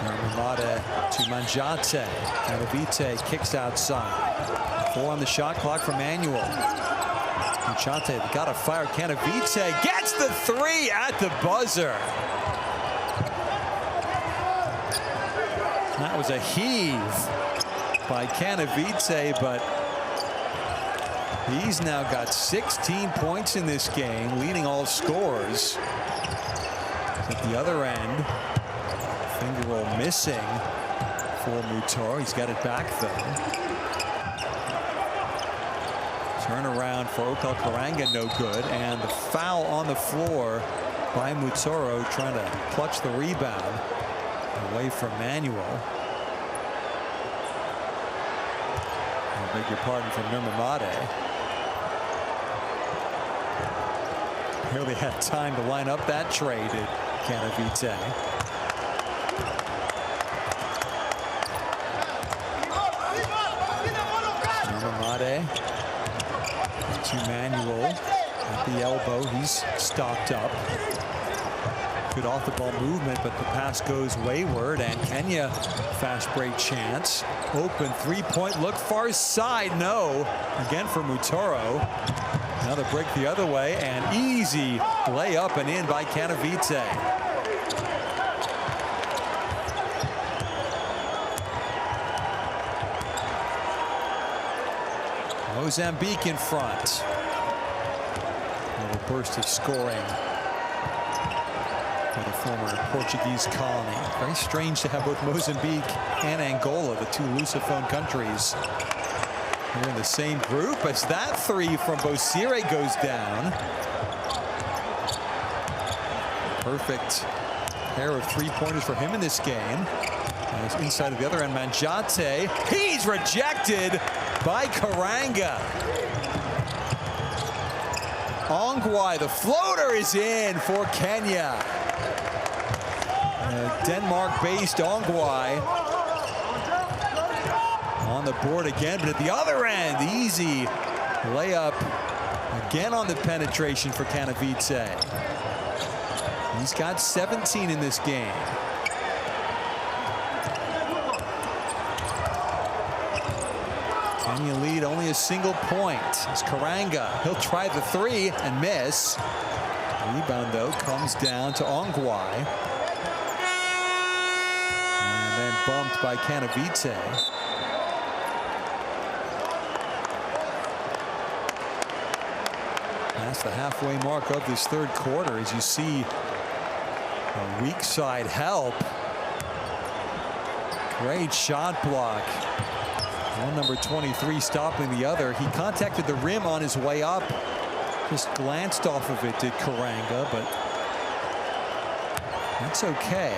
Ramada to Manjate. Kanavice kicks outside. 4 on the shot clock for Manuel. Manjate got to fire. Kanavice gets the 3 at the buzzer. That was a heave by Kanavice, but he's now got 16 points in this game, leading all scorers. At the other end, finger roll missing for Mutoro. He's got it back though. Turnaround for Opel Karanga, no good. And the foul on the floor by Mutoro, trying to clutch the rebound away from Manuel. I beg your pardon, from Nurmamade. Barely had time to line up that trade at Canavite. Nurmamade to Manuel at the elbow. He's stopped up. Good off the ball movement, but the pass goes wayward, and Kenya fast break chance. Open three-point look, far side, no. Again for Mutoro. Another break the other way, and easy layup and in by Canavite. Mozambique in front. A little burst of scoring for the former Portuguese colony. Very strange to have both Mozambique and Angola, the two Lusophone countries, here in the same group, as that three from Bosire goes down. Perfect pair of three-pointers for him in this game. And inside of the other end, Manjate. He's rejected by Karanga. Ongwai, the floater is in for Kenya. Denmark-based Ongwai on the board again, but at the other end, easy layup again on the penetration for Canavite. He's got 17 in this game. Kenya lead only a single point. It's Karanga. He'll try the three and miss. Rebound, though, comes down to Ongwai. And then bumped by Canavite. Past the halfway mark of this third quarter, as you see a weak side help. Great shot block. One number 23 stopping the other. He contacted the rim on his way up. Just glanced off of it, did Karanga, but that's okay.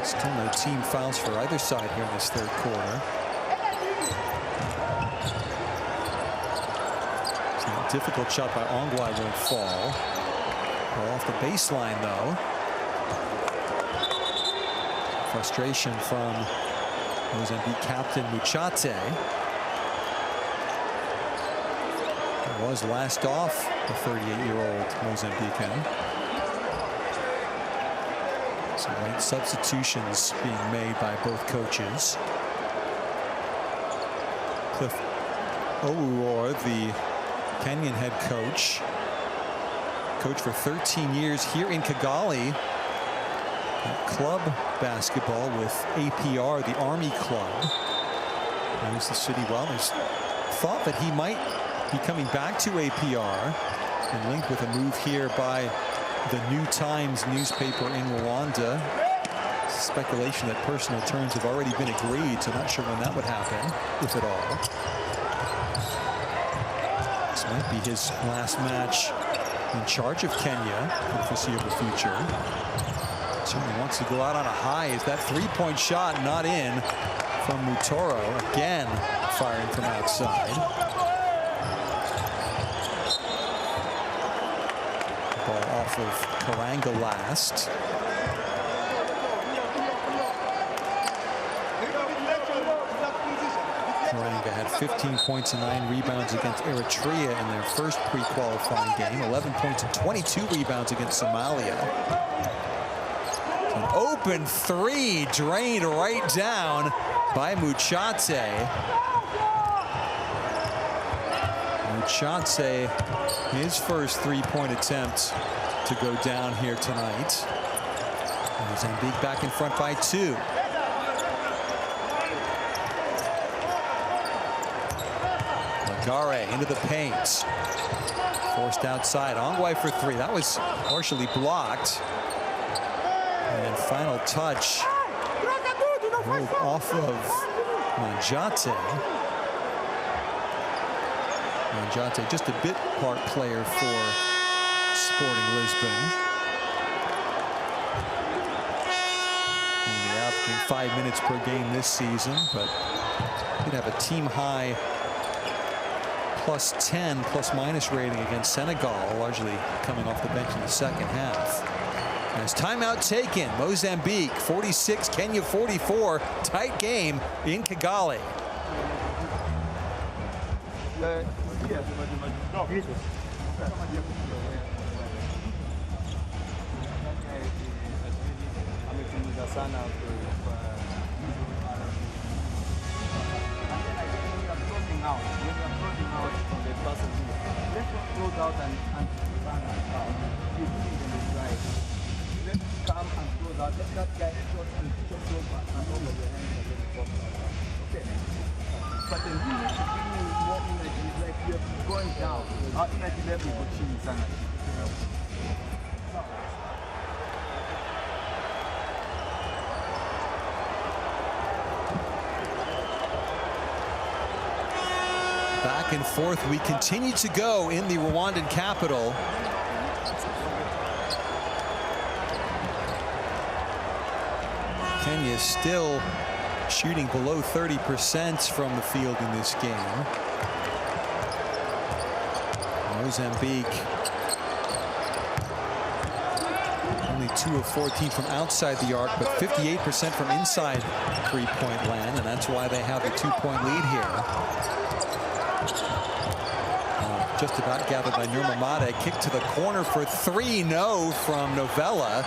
Still no team fouls for either side here in this third quarter. Difficult shot by Ongwai won't fall. Ball off the baseline, though. Frustration from Mozambique captain Muchate. It was last off the 38-year-old Mozambican. Some late substitutions being made by both coaches. Cliff Owuor, the Kenyan head coach. Coach for 13 years here in Kigali. Club basketball with APR, the Army Club. Knows the city well. There's thought that he might be coming back to APR, and linked with a move here by the New Times newspaper in Rwanda. Speculation that personal terms have already been agreed, so not sure when that would happen, if at all. This might be his last match in charge of Kenya for the foreseeable future. Certainly wants to go out on a high. Is that three-point shot not in from Mutoro? Again, firing from outside. Ball off of Karanga last. Karanga had 15 points and 9 rebounds against Eritrea in their first pre-qualifying game. 11 points and 22 rebounds against Somalia. An open three drained right down by Muchate. Muchate, his first three-point attempt to go down here tonight. Mozambique back in front by 2. Lagare into the paint. Forced outside. Ongwae for three. That was partially blocked. And final touch. Rolled off of Manjate. Manjate, just a bit part player for Sporting Lisbon. Only averaging 5 minutes per game this season, but did have a team high +10 plus-minus rating against Senegal, largely coming off the bench in the second half. As timeout taken, Mozambique 46, Kenya 44. Tight game in Kigali. But then we need to bring in more energy, like we are going down. Our energy level is changing sana. Back and forth we continue to go in the Rwandan capital. Kenya still shooting below 30% from the field in this game. Mozambique only 2 of 14 from outside the arc, but 58% from inside three-point land, and that's why they have the 2-point lead here. Just about gathered by Nurmamade. Kick to the corner for three. No from Novella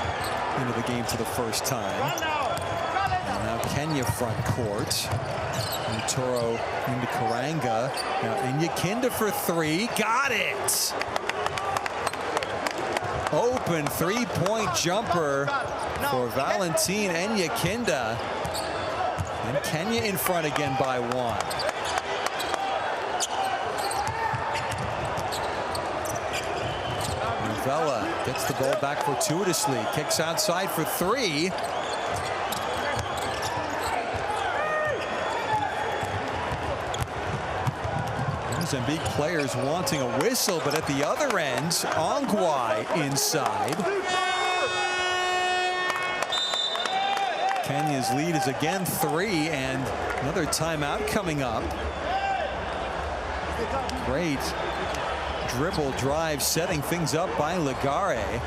into the game for the first time. And now Kenya front court. Mutoro into Karanga. Now Inyakinda for three. Got it! Open three-point jumper for Valentin Inyakinda. And Kenya in front again by one. Novella gets the ball back fortuitously. Kicks outside for three. Mozambique players wanting a whistle, but at the other end, Ongwae inside. Kenya's lead is again three, and another timeout coming up. Great dribble drive, setting things up by Lagare.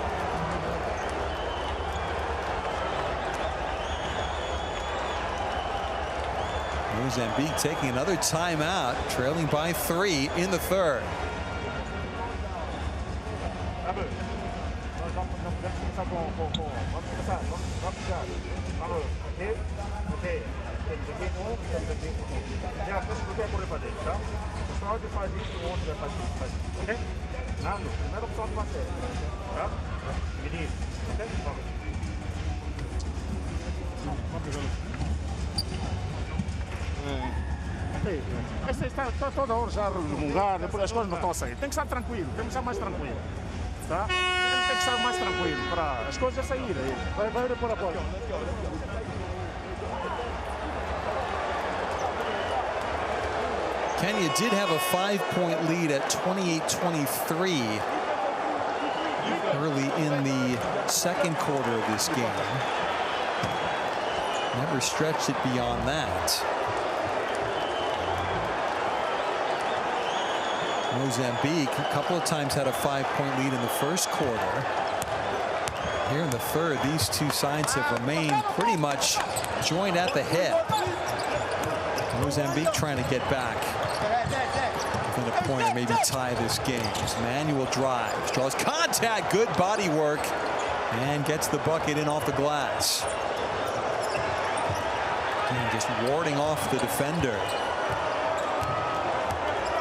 Mozambique taking another timeout, trailing by three in the third. Essa está toda hora já a remungar, depois as coisas não estão a sair. Tem que estar tranquilo, tem que estar mais tranquilo. Tá? Tem que estar mais tranquilo para as coisas saírem. Vai depois a bola. Kenya did have a 5-point lead at 28-23 early in the second quarter of this game. Never stretched it beyond that. Mozambique a couple of times had a 5-point lead in the first quarter. Here in the third, these two sides have remained pretty much joined at the hip. Mozambique trying to get back within a point or maybe tie this game. Manuel drives, draws contact, good body work, and gets the bucket in off the glass. And just warding off the defender,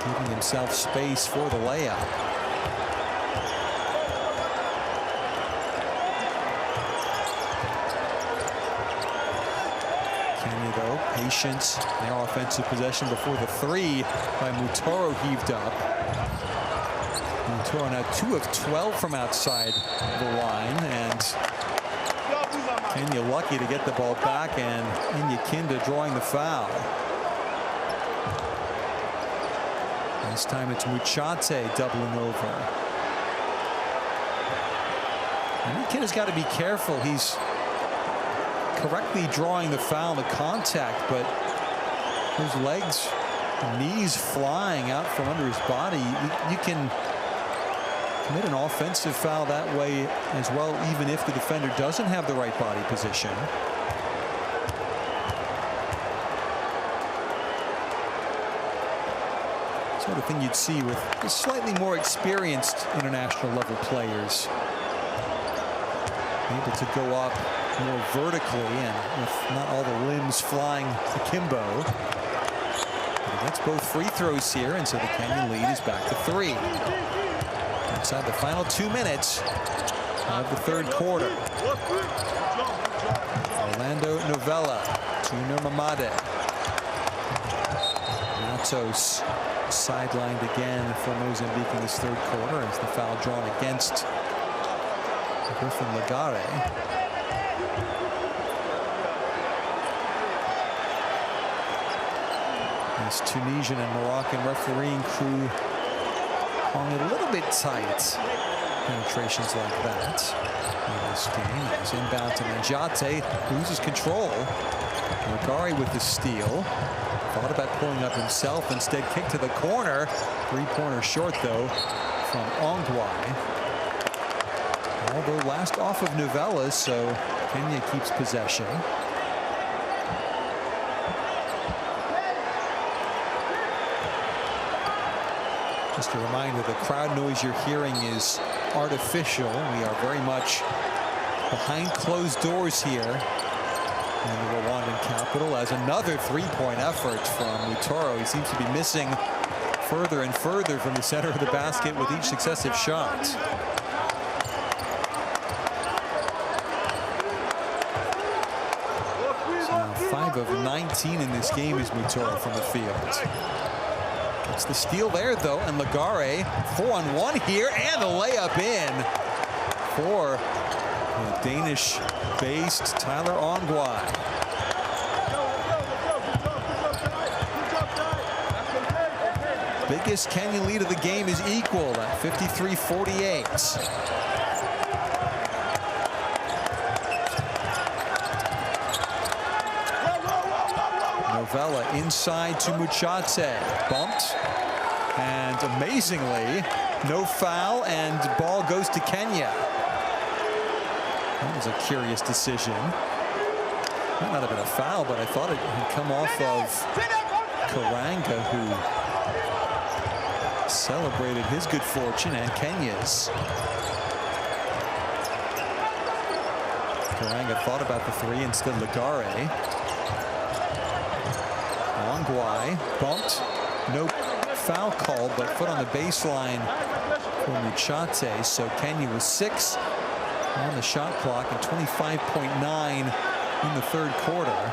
giving himself space for the layup. Kenya, though, patient. Their offensive possession before the three by Mutoro heaved up. Mutoro now 2 of 12 from outside the line, and Kenya lucky to get the ball back, and Inyakinda drawing the foul. This time it's Muchate doubling over. Inyakinda's got to be careful. He's correctly drawing the foul, the contact, but his legs, knees flying out from under his body. You can commit an offensive foul that way as well, even if the defender doesn't have the right body position. Sort of thing you'd see with the slightly more experienced international level players. Able to go up more vertically and with not all the limbs flying akimbo. But that's both free throws here, and so the Kenyan lead is back to 3. Inside the final 2 minutes of the third quarter. Orlando Novella to Nurmamade. Matos sidelined again for Mozambique in this third quarter as the foul drawn against Griffin Lagare. This Tunisian and Moroccan refereeing crew hung it a little bit tight. Penetrations like that in this game. As inbound to Manjate, loses control. Lagare with the steal. Thought about pulling up himself, instead kicked to the corner. Three-pointer short though from Ongwai. Although last off of Novella, so Kenya keeps possession. Just a reminder, the crowd noise you're hearing is artificial. We are very much behind closed doors here in the Rwandan capital, as another three-point effort from Mutoro. He seems to be missing further and further from the center of the basket with each successive shot. So now 5 of 19 in this game is Mutoro from the field. It's the steal there, though, and Lagare 4-on-1 here, and the layup in for the Danish-based Tyler Ongwai. Biggest Kenyan lead of the game is equal at 53-48. Novella inside to Muchate, bumped, and amazingly, no foul, and ball goes to Kenya. That was a curious decision. Might not have been a foul, but I thought it had come off of Karanga, who celebrated his good fortune and Kenya's. Karanga thought about the three, instead Lagare. Ongwai bumped, no foul called, but foot on the baseline for Muchate. So Kenya was 6 on the shot clock and 25.9 in the third quarter.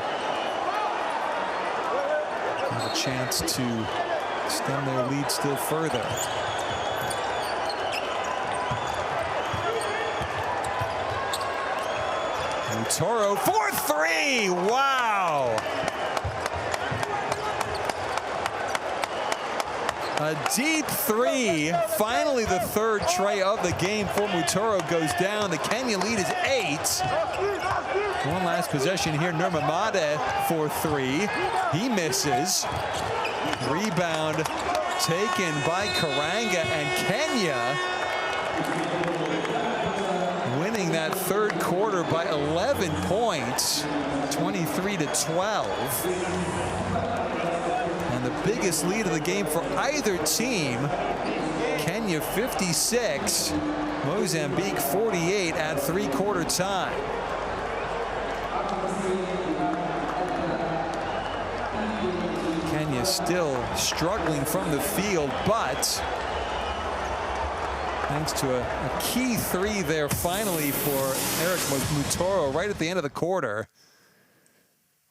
Have a chance to extend their lead still further. Mutoro for 3! Wow! A deep three. Finally, the third tray of the game for Mutoro goes down. The Kenya lead is 8. One last possession here. Nurmamade for 3. He misses. Rebound taken by Karanga, and Kenya winning that third quarter by 11 points, 23-12. And the biggest lead of the game for either team. Kenya 56, Mozambique 48 at three-quarter time. Kenya still struggling from the field, but thanks to a key three there finally for Eric Mutoro right at the end of the quarter.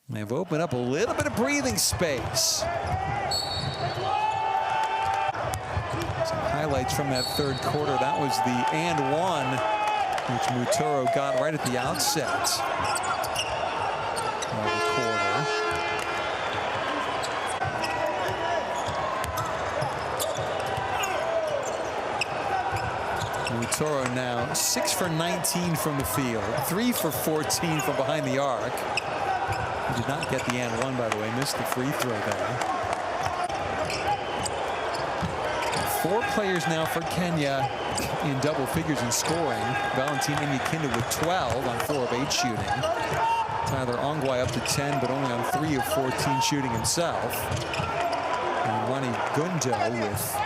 They've opened up a little bit of breathing space. Some highlights from that third quarter. That was the and one, which Mutoro got right at the outset of the quarter. Mutoro now 6 for 19 from the field, 3 for 14 from behind the arc. He did not get the and one, by the way, missed the free throw there. 4 players now for Kenya in double figures in scoring. Valentin Inyakinda with 12 on 4 of 8 shooting. Tyler Ongwae up to 10, but only on 3 of 14 shooting himself. And Ronnie Gundo with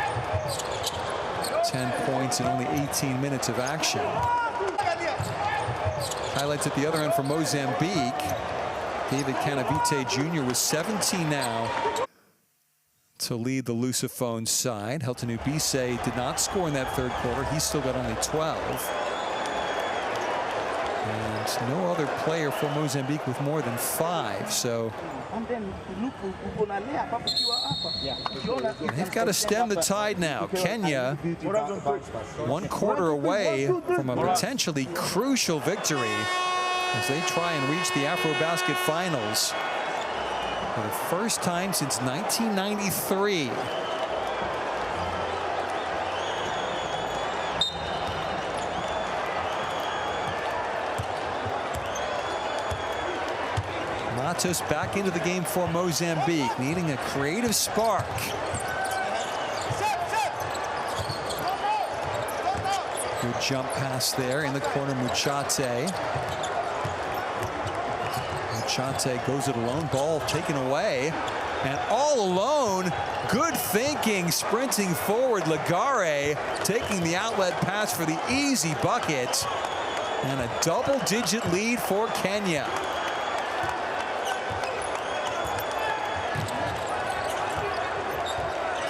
10 points in only 18 minutes of action. Highlights at the other end for Mozambique. David Canavite Jr. with 17 now to lead the Lusophone side. Helton Ubise did not score in that third quarter. He's still got only 12. And no other player for Mozambique with more than 5. So they've got to stem the tide now. Kenya 1 quarter away from a potentially crucial victory as they try and reach the AfroBasket Finals for the first time since 1993. Matos back into the game for Mozambique, needing a creative spark. Good jump pass there in the corner, Muchate. Muchate goes it alone, ball taken away, and all alone, good thinking, sprinting forward, Lagare taking the outlet pass for the easy bucket, and a double-digit lead for Kenya.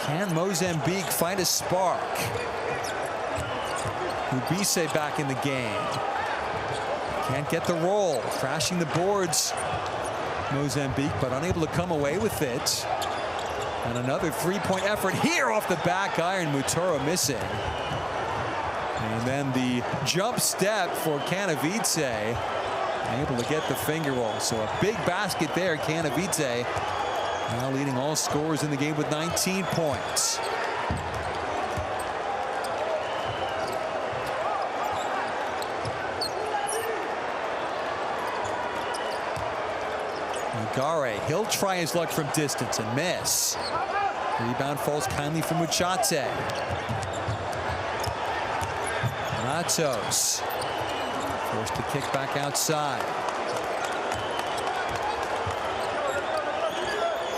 Can Mozambique find a spark? Ubise back in the game. Can't get the roll. Crashing the boards, Mozambique, but unable to come away with it. And another three-point effort here off the back iron. Mutoro missing. And then the jump step for Canavite. Able to get the finger roll. So a big basket there, Canavite. Now leading all scorers in the game with 19 points. Lagare, he'll try his luck from distance and miss. Rebound falls kindly from Muchate. Matos forced to kick back outside.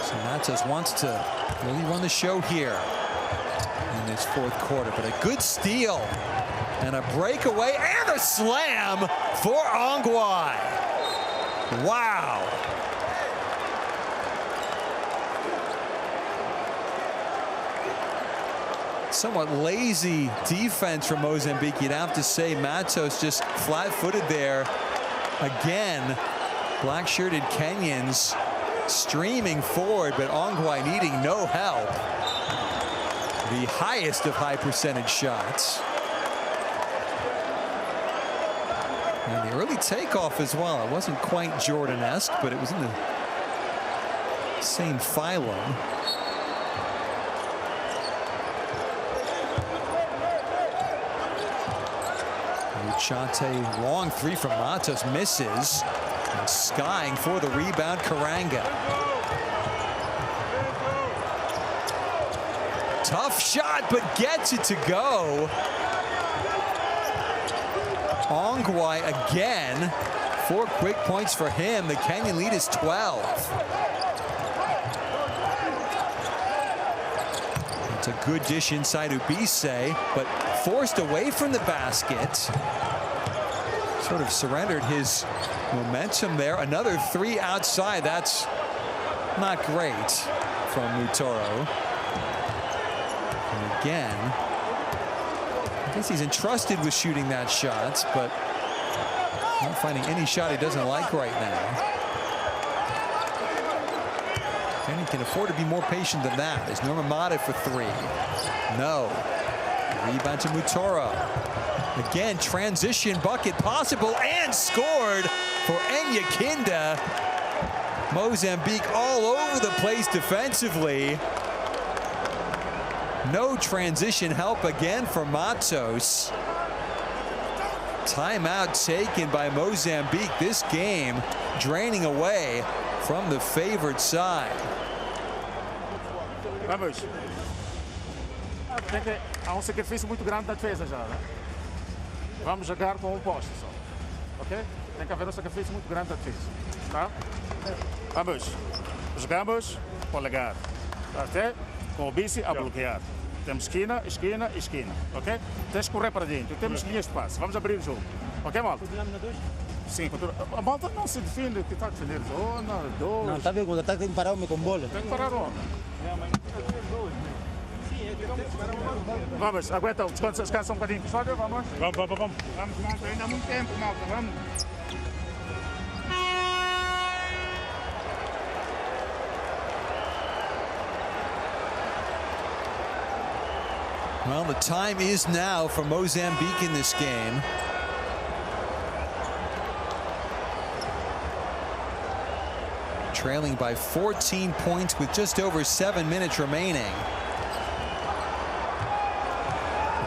So Matos wants to really run the show here in this fourth quarter, but a good steal and a breakaway and a slam for Ongwae. Wow. Somewhat lazy defense from Mozambique, you'd have to say. Matos just flat-footed there again. Black-shirted Kenyans streaming forward, but Ongwae needing no help. The highest of high percentage shots. And the early takeoff as well. It wasn't quite Jordan-esque, but it was in the same phylum. Muchate, long three from Matos, misses. And skying for the rebound, Karanga. Tough shot, but gets it to go. Ongwae again. 4 quick points for him. The Kenyan lead is 12. It's a good dish inside Ubise, but forced away from the basket. Sort of surrendered his momentum there. Another three outside. That's not great from Mutoro. And again, I guess he's entrusted with shooting that shot, but not finding any shot he doesn't like right now. Kenya can afford to be more patient than that. Is Norma Mata for three? No. Rebound to Mutora. Again, transition bucket possible and scored for Enyakinda. Mozambique all over the place defensively. No transition help again for Matos. Timeout taken by Mozambique. This game draining away from the favored side. Vamos. Há sacrifício muito grande da defesa já. Né? Vamos jogar com poste só. Ok? Tem que haver sacrifício muito grande da defesa. Tá? Vamos. Jogamos, polegar. Até com o bici a bloquear. Temos esquina, esquina, esquina. Ok? Tens que correr para dentro. Temos linhas de passe. Vamos abrir o jogo. Ok, malta? Sim, a malta não se defende que está a defender zona, dois. Não, está a ver, quando está tem que parar o homem com bola. Tem que parar o homem. Vamos, aguenta, descansa um bocadinho. Vamos. Vamos, malta. Ainda há muito tempo, malta. Vamos. Well, the time is now for Mozambique in this game. Trailing by 14 points with just over 7 minutes remaining.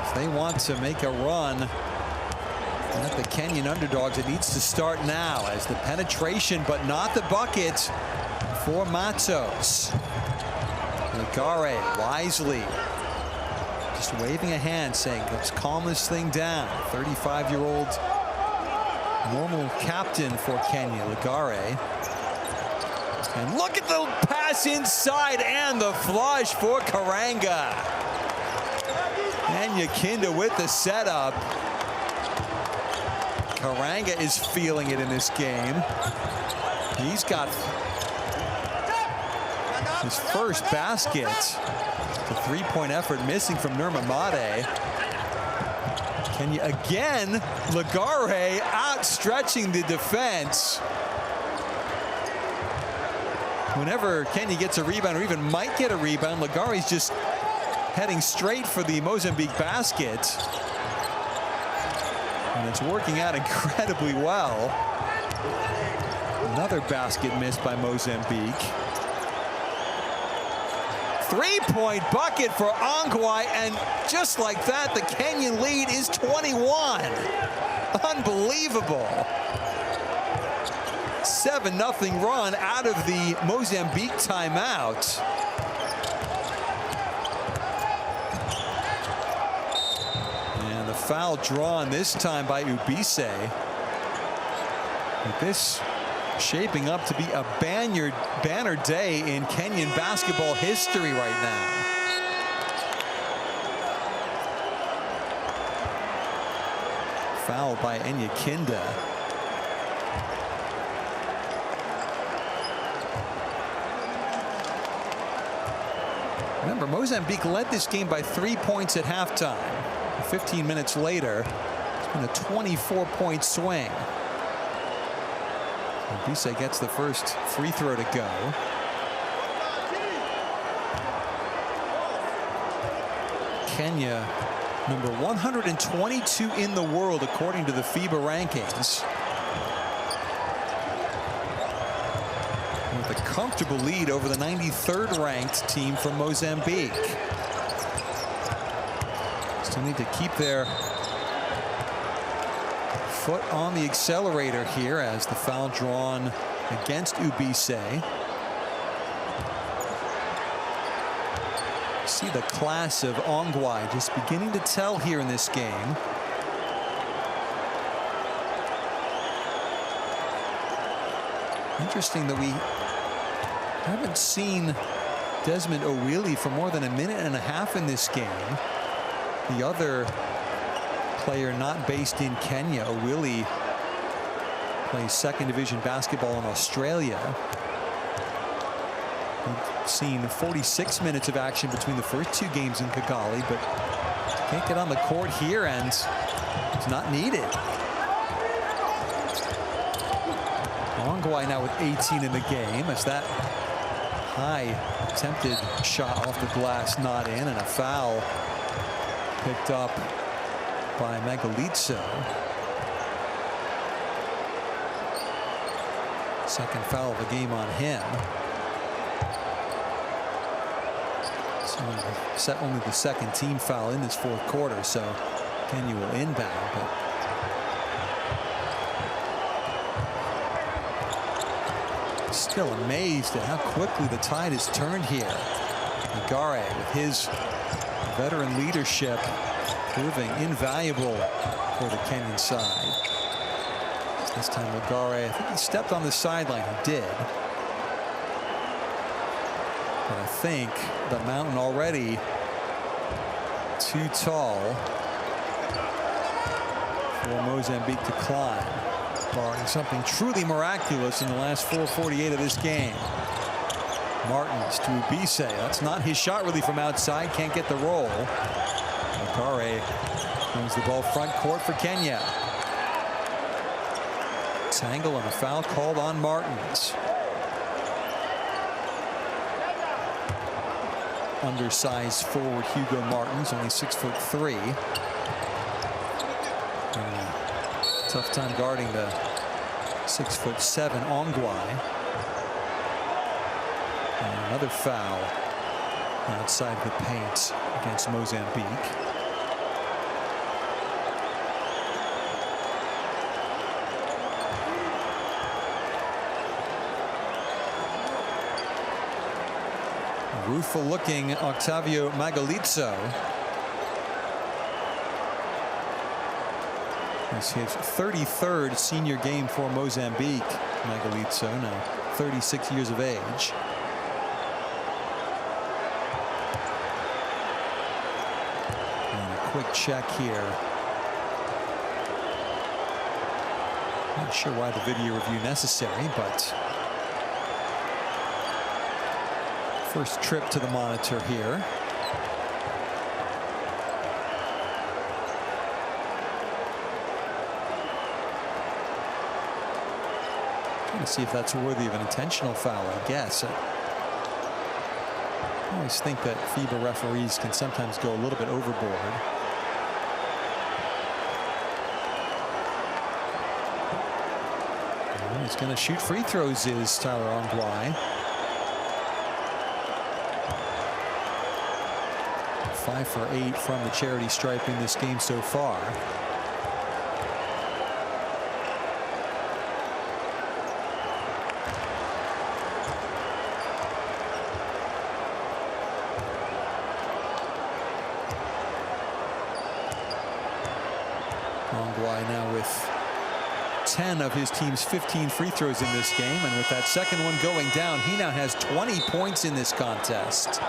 If they want to make a run at the Kenyan underdogs, it needs to start now as the penetration, but not the bucket for Matos. Lagare wisely just waving a hand saying, let's calm this thing down. 35-year-old normal captain for Kenya, Lagare. And look at the pass inside and the flush for Karanga. And Enyakinda with the setup. Karanga is feeling it in this game. He's got his first basket. The three-point effort missing from Nurma Mate. Kenya again, Lagare outstretching the defense. Whenever Kenya gets a rebound or even might get a rebound, Lagare's just heading straight for the Mozambique basket. And it's working out incredibly well. Another basket missed by Mozambique. Three-point bucket for Ongwae, and just like that, the Kenyan lead is 21. Unbelievable. 7-0 run out of the Mozambique timeout. And the foul drawn this time by Ubise. With this shaping up to be a banner day in Kenyan basketball history right now. Foul by Enyakinda. Remember, Mozambique led this game by 3 points at halftime. 15 minutes later, it's been a 24-point swing. Ubise gets the first free throw to go. Kenya, number 122 in the world according to the FIBA rankings. With a comfortable lead over the 93rd ranked team from Mozambique. Still need to keep their foot on the accelerator here as the foul drawn against Ubise. See the class of Ongwae just beginning to tell here in this game. Interesting that we haven't seen Desmond Owili for more than a minute and a half in this game. The other player not based in Kenya, Owili, plays second division basketball in Australia. We've seen 46 minutes of action between the first two games in Kigali, but can't get on the court here, and it's not needed. Ongwae now with 18 in the game as that high attempted shot off the glass, not in, and a foul picked up by Magalitso. Second foul of the game on him. So only the second team foul in this fourth quarter, so Kenya will inbound. But still amazed at how quickly the tide has turned here. Ligare, with his veteran leadership, proving invaluable for the Kenyan side. This time Ligare, I think he stepped on the sideline. He did. But I think the mountain already too tall for Mozambique to climb, barring something truly miraculous in the last 4:48 of this game. Martins to Ubise. That's not his shot really from outside. Can't get the roll. Ligare brings the ball front court for Kenya. Tangle and a foul called on Martins. Undersized forward Hugo Martins, only 6'3". Tough time guarding the 6'7" Ongwae. And another foul outside the paint against Mozambique. Rueful looking Octavio Magalitso. It's his 33rd senior game for Mozambique. Magalitso, now 36 years of age. And a quick check here. Not sure why the video review necessary, but first trip to the monitor here. Trying to see if that's worthy of an intentional foul, I guess. I always think that FIBA referees can sometimes go a little bit overboard. He's going to shoot free throws, is Tyler Ongwae. 5 for 8 from the charity stripe in this game so far. Ongwae now with 10 of his team's 15 free throws in this game, and with that second one going down, he now has 20 points in this contest.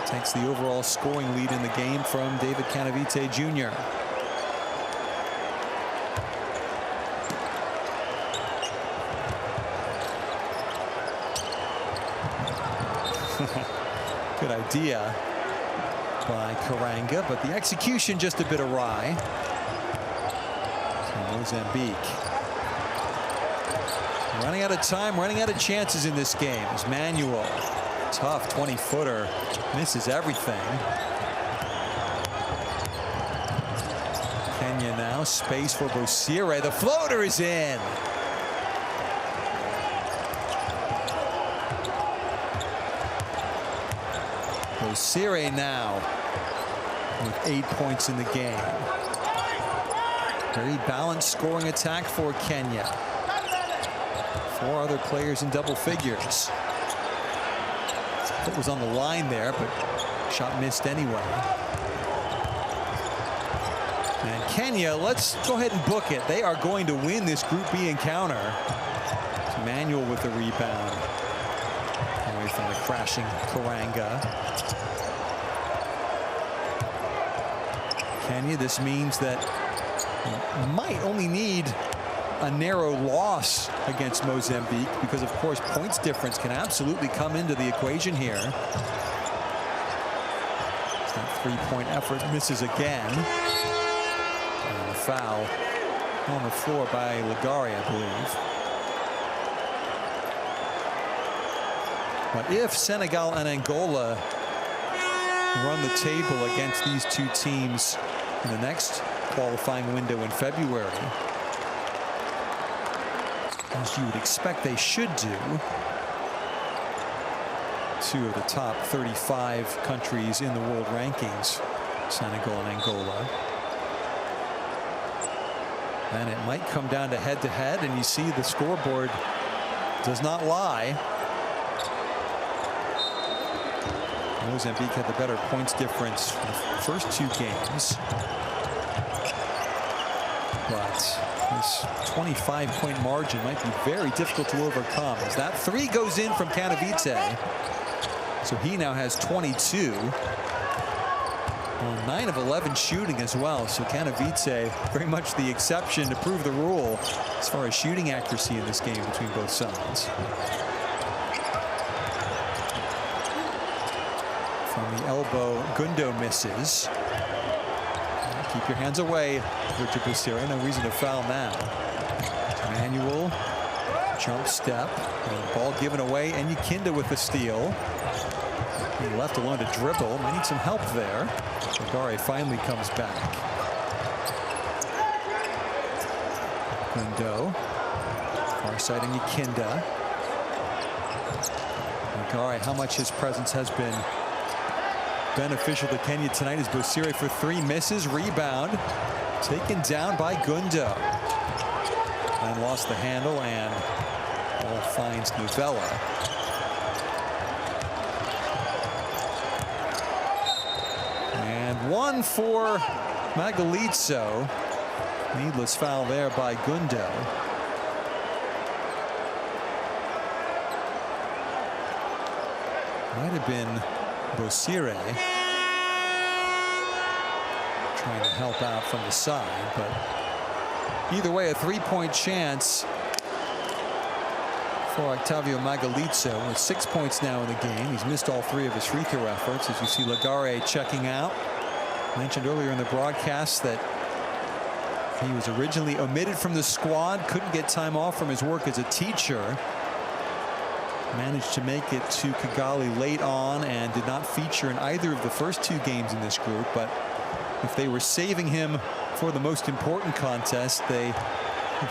Takes the overall scoring lead in the game from David Canavite Jr. Good idea by Karanga, but the execution just a bit awry. So Mozambique running out of time, running out of chances in this game. As Manuel, tough 20-footer, misses everything. Kenya now, space for Bosire. The floater is in. Bosire now with 8 points in the game. Very balanced scoring attack for Kenya. 4 other players in double figures. It was on the line there, but shot missed anyway. And Kenya, let's go ahead and book it. They are going to win this Group B encounter. It's Manuel with the rebound. Away from the crashing Karanga. Kenya, this means that might only need a narrow loss against Mozambique, because of course points difference can absolutely come into the equation here. That three-point effort misses again. And a foul on the floor by Ligare, I believe. But if Senegal and Angola run the table against these two teams in the next qualifying window in February, as you would expect they should do, two of the top 35 countries in the world rankings, Senegal and Angola. And it might come down to head-to-head, and you see the scoreboard does not lie. Mozambique had the better points difference in the first two games. But this 25-point margin might be very difficult to overcome, as that three goes in from Kanavidze. So he now has 22. Well, 9 of 11 shooting as well. So Kanavidze very much the exception to prove the rule as far as shooting accuracy in this game between both sides. From the elbow, Gundo misses. Keep your hands away, Richard Bussiri. No reason to foul now. Manuel, jump step, and ball given away. And Nyakinda with the steal. He left alone to dribble. Might need some help there. Lagare finally comes back. Gundo, far side and Nyakinda. Lagare, how much his presence has been beneficial to Kenya tonight as Bussiri for three misses. Rebound taken down by Gundo. And lost the handle, and ball finds Novella. And one for Magalitso. Needless foul there by Gundo. Might have been Bussiri trying to help out from the side, but either way, a three-point chance for Octavio Magalitso with 6 points now in the game. He's missed all three of his free throw efforts, as you see Lagare checking out. Mentioned earlier in the broadcast that he was originally omitted from the squad, couldn't get time off from his work as a teacher. Managed to make it to Kigali late on and did not feature in either of the first two games in this group. But if they were saving him for the most important contest, they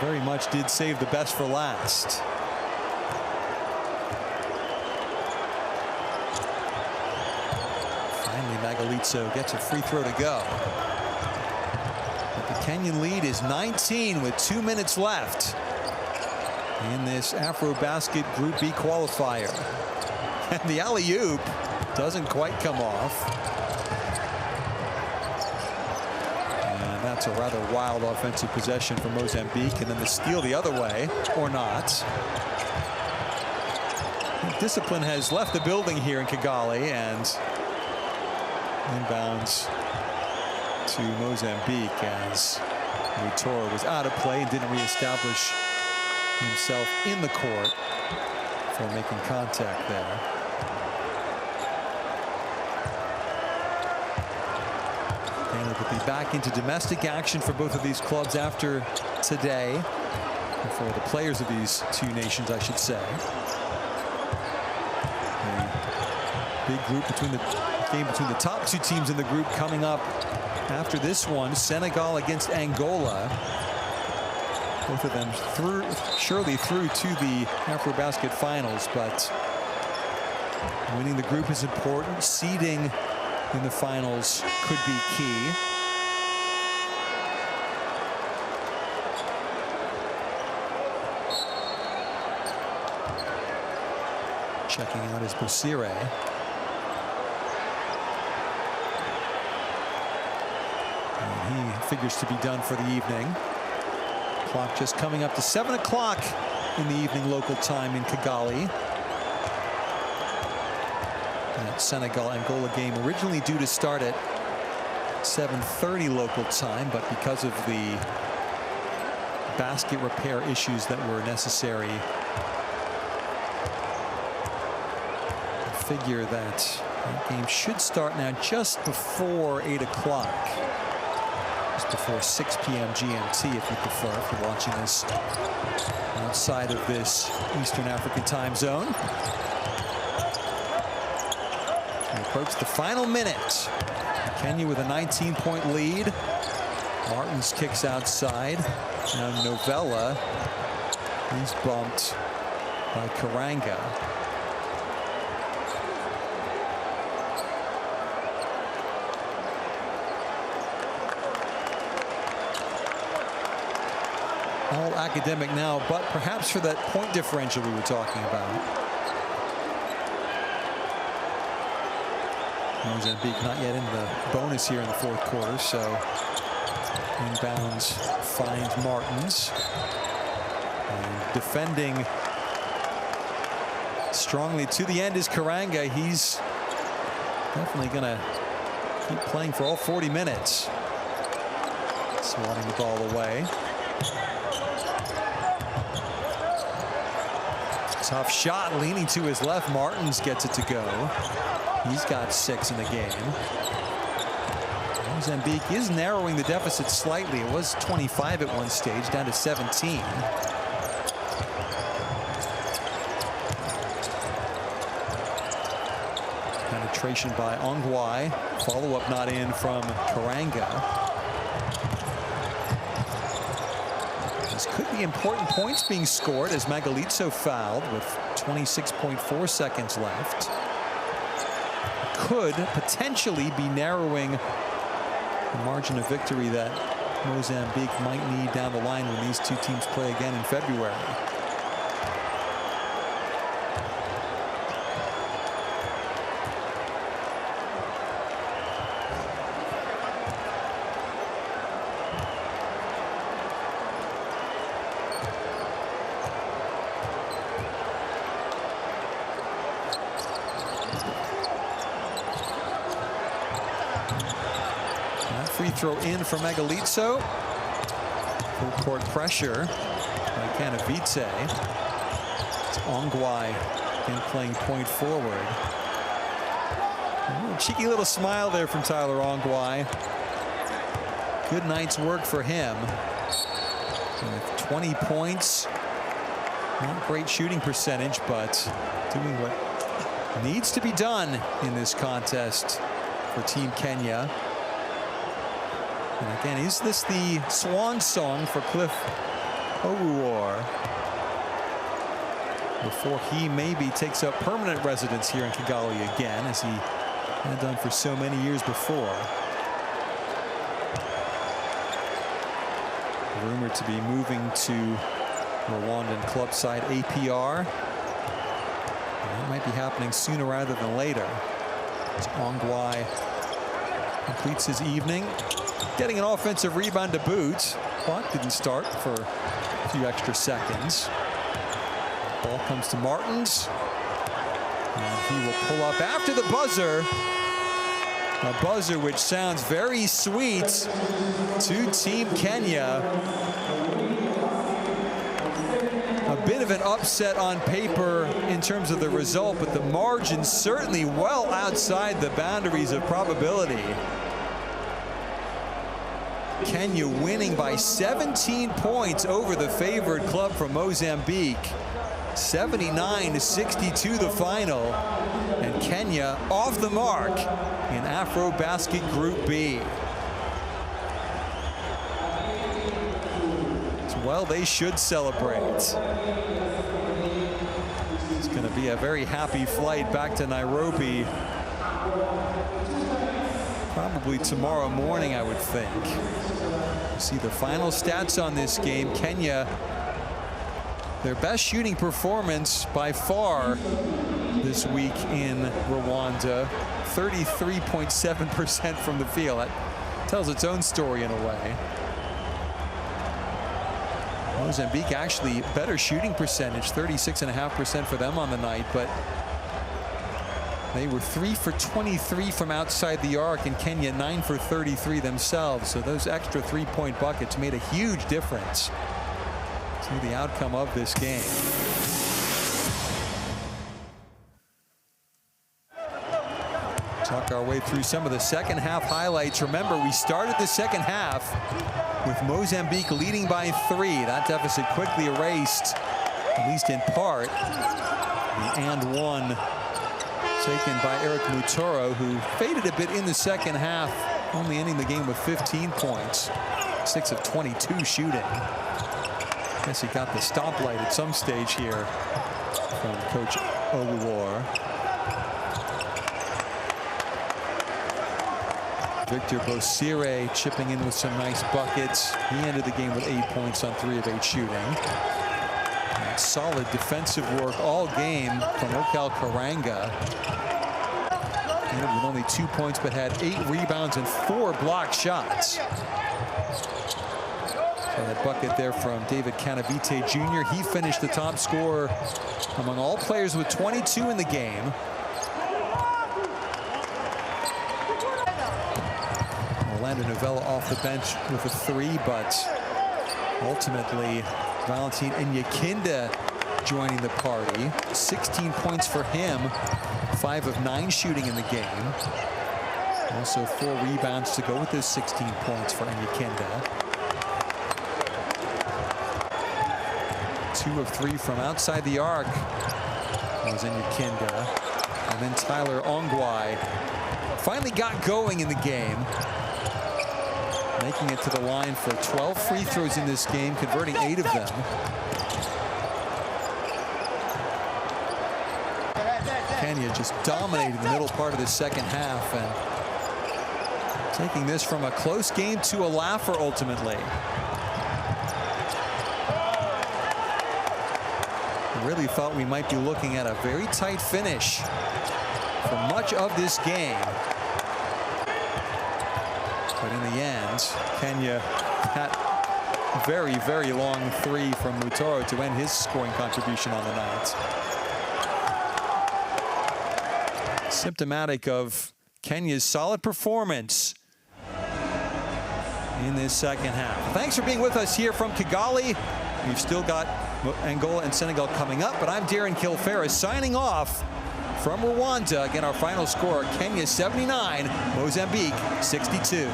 very much did save the best for last. Finally, Magalitso gets a free throw to go. But the Kenyan lead is 19 with 2 minutes left in this AfroBasket Group B qualifier. And the alley-oop doesn't quite come off. And that's a rather wild offensive possession for Mozambique. And then the steal the other way, or not. Discipline has left the building here in Kigali, and inbounds to Mozambique as Mutora was out of play and didn't reestablish himself in the court for making contact there. And it will be back into domestic action for both of these clubs after today, and for the players of these two nations, I should say. A big group between the game between the top two teams in the group coming up after this one. Senegal against Angola. Both of them surely through to the AfroBasket finals, but winning the group is important. Seeding in the finals could be key. Checking out is Bussiri. And he figures to be done for the evening. Clock just coming up to 7 o'clock in the evening local time in Kigali. That Senegal-Angola game originally due to start at 7:30 local time, but because of the basket repair issues that were necessary, I figure that game should start now just before 8 o'clock. Before 6 p.m. GMT, if you prefer, if you're watching this outside of this Eastern African time zone. approach the final minute. Kenya with a 19-point lead. Martins kicks outside. Now Novella, he's bumped by Karanga. All academic now, but perhaps for that point differential we were talking about. Mozambique not yet in the bonus here in the fourth quarter, so inbounds finds Martins. And defending strongly to the end is Karanga. He's definitely going to keep playing for all 40 minutes. Swatting the ball away. Tough shot leaning to his left. Martins gets it to go. He's got 6 in the game. Mozambique is narrowing the deficit slightly. It was 25 at one stage, down to 17. Penetration by Ongwai. Follow-up not in from Karanga. This could be important points being scored as Magalitso fouled with 26.4 seconds left. Could potentially be narrowing the margin of victory that Mozambique might need down the line when these two teams play again in February. Free throw in for Magalitso. Full court pressure by Kanavidze. It's Ongwai in playing point forward. A cheeky little smile there from Tyler Ongwai. Good night's work for him. With 20 points. Not great shooting percentage, but doing what needs to be done in this contest for Team Kenya. And again, is this the swan song for Cliff Owuor before he maybe takes up permanent residence here in Kigali again, as he had done for so many years before? Rumored to be moving to Rwandan club side APR. And that might be happening sooner rather than later. As Ongwai completes his evening. Getting an offensive rebound to boot. Clock didn't start for a few extra seconds. Ball comes to Martins. And he will pull up after the buzzer. A buzzer which sounds very sweet to Team Kenya. A bit of an upset on paper in terms of the result, but the margin certainly well outside the boundaries of probability. Kenya winning by 17 points over the favored club from Mozambique. 79-62 the final. And Kenya off the mark in AfroBasket Group B. Well, they should celebrate. It's going to be a very happy flight back to Nairobi. Probably tomorrow morning, I would think. You see the final stats on this game. Kenya, their best shooting performance by far this week in Rwanda. 33.7% from the field. That tells its own story in a way. Mozambique actually better shooting percentage, 36.5% for them on the night, but they were 3 for 23 from outside the arc, and Kenya 9 for 33 themselves. So those extra three-point buckets made a huge difference to the outcome of this game. Talk our way through some of the second half highlights. Remember, we started the second half with Mozambique leading by 3. That deficit quickly erased, at least in part. The and one taken by Eric Mutoro, who faded a bit in the second half, only ending the game with 15 points, 6 of 22 shooting. Guess he got the stoplight at some stage here from Coach Owuor. Victor Bosire chipping in with some nice buckets. He ended the game with 8 points on 3 of 8 shooting. And solid defensive work all game from Okal Karanga. Ended with only 2 points, but had 8 rebounds and 4 blocked shots. So that bucket there from David Canavite Jr. He finished the top scorer among all players with 22 in the game. Orlando Novella off the bench with a 3, but ultimately Valentin Inyakinda joining the party. 16 points for him, 5 of 9 shooting in the game. Also 4 rebounds to go with those 16 points for Inyakinda. 2 of 3 from outside the arc was Inyakinda. And then Tyler Ongwai finally got going in the game, making it to the line for 12 free throws in this game, converting 8 of them. Kenya just dominated the middle part of the second half and taking this from a close game to a laugher ultimately. I really thought we might be looking at a very tight finish for much of this game. But in the end, Kenya had a very, very long 3 from Mutoro to end his scoring contribution on the night. Symptomatic of Kenya's solid performance in this second half. Thanks for being with us here from Kigali. We've still got Angola and Senegal coming up, but I'm Darren Kilfera signing off from Rwanda. Again, our final score, Kenya 79, Mozambique 62.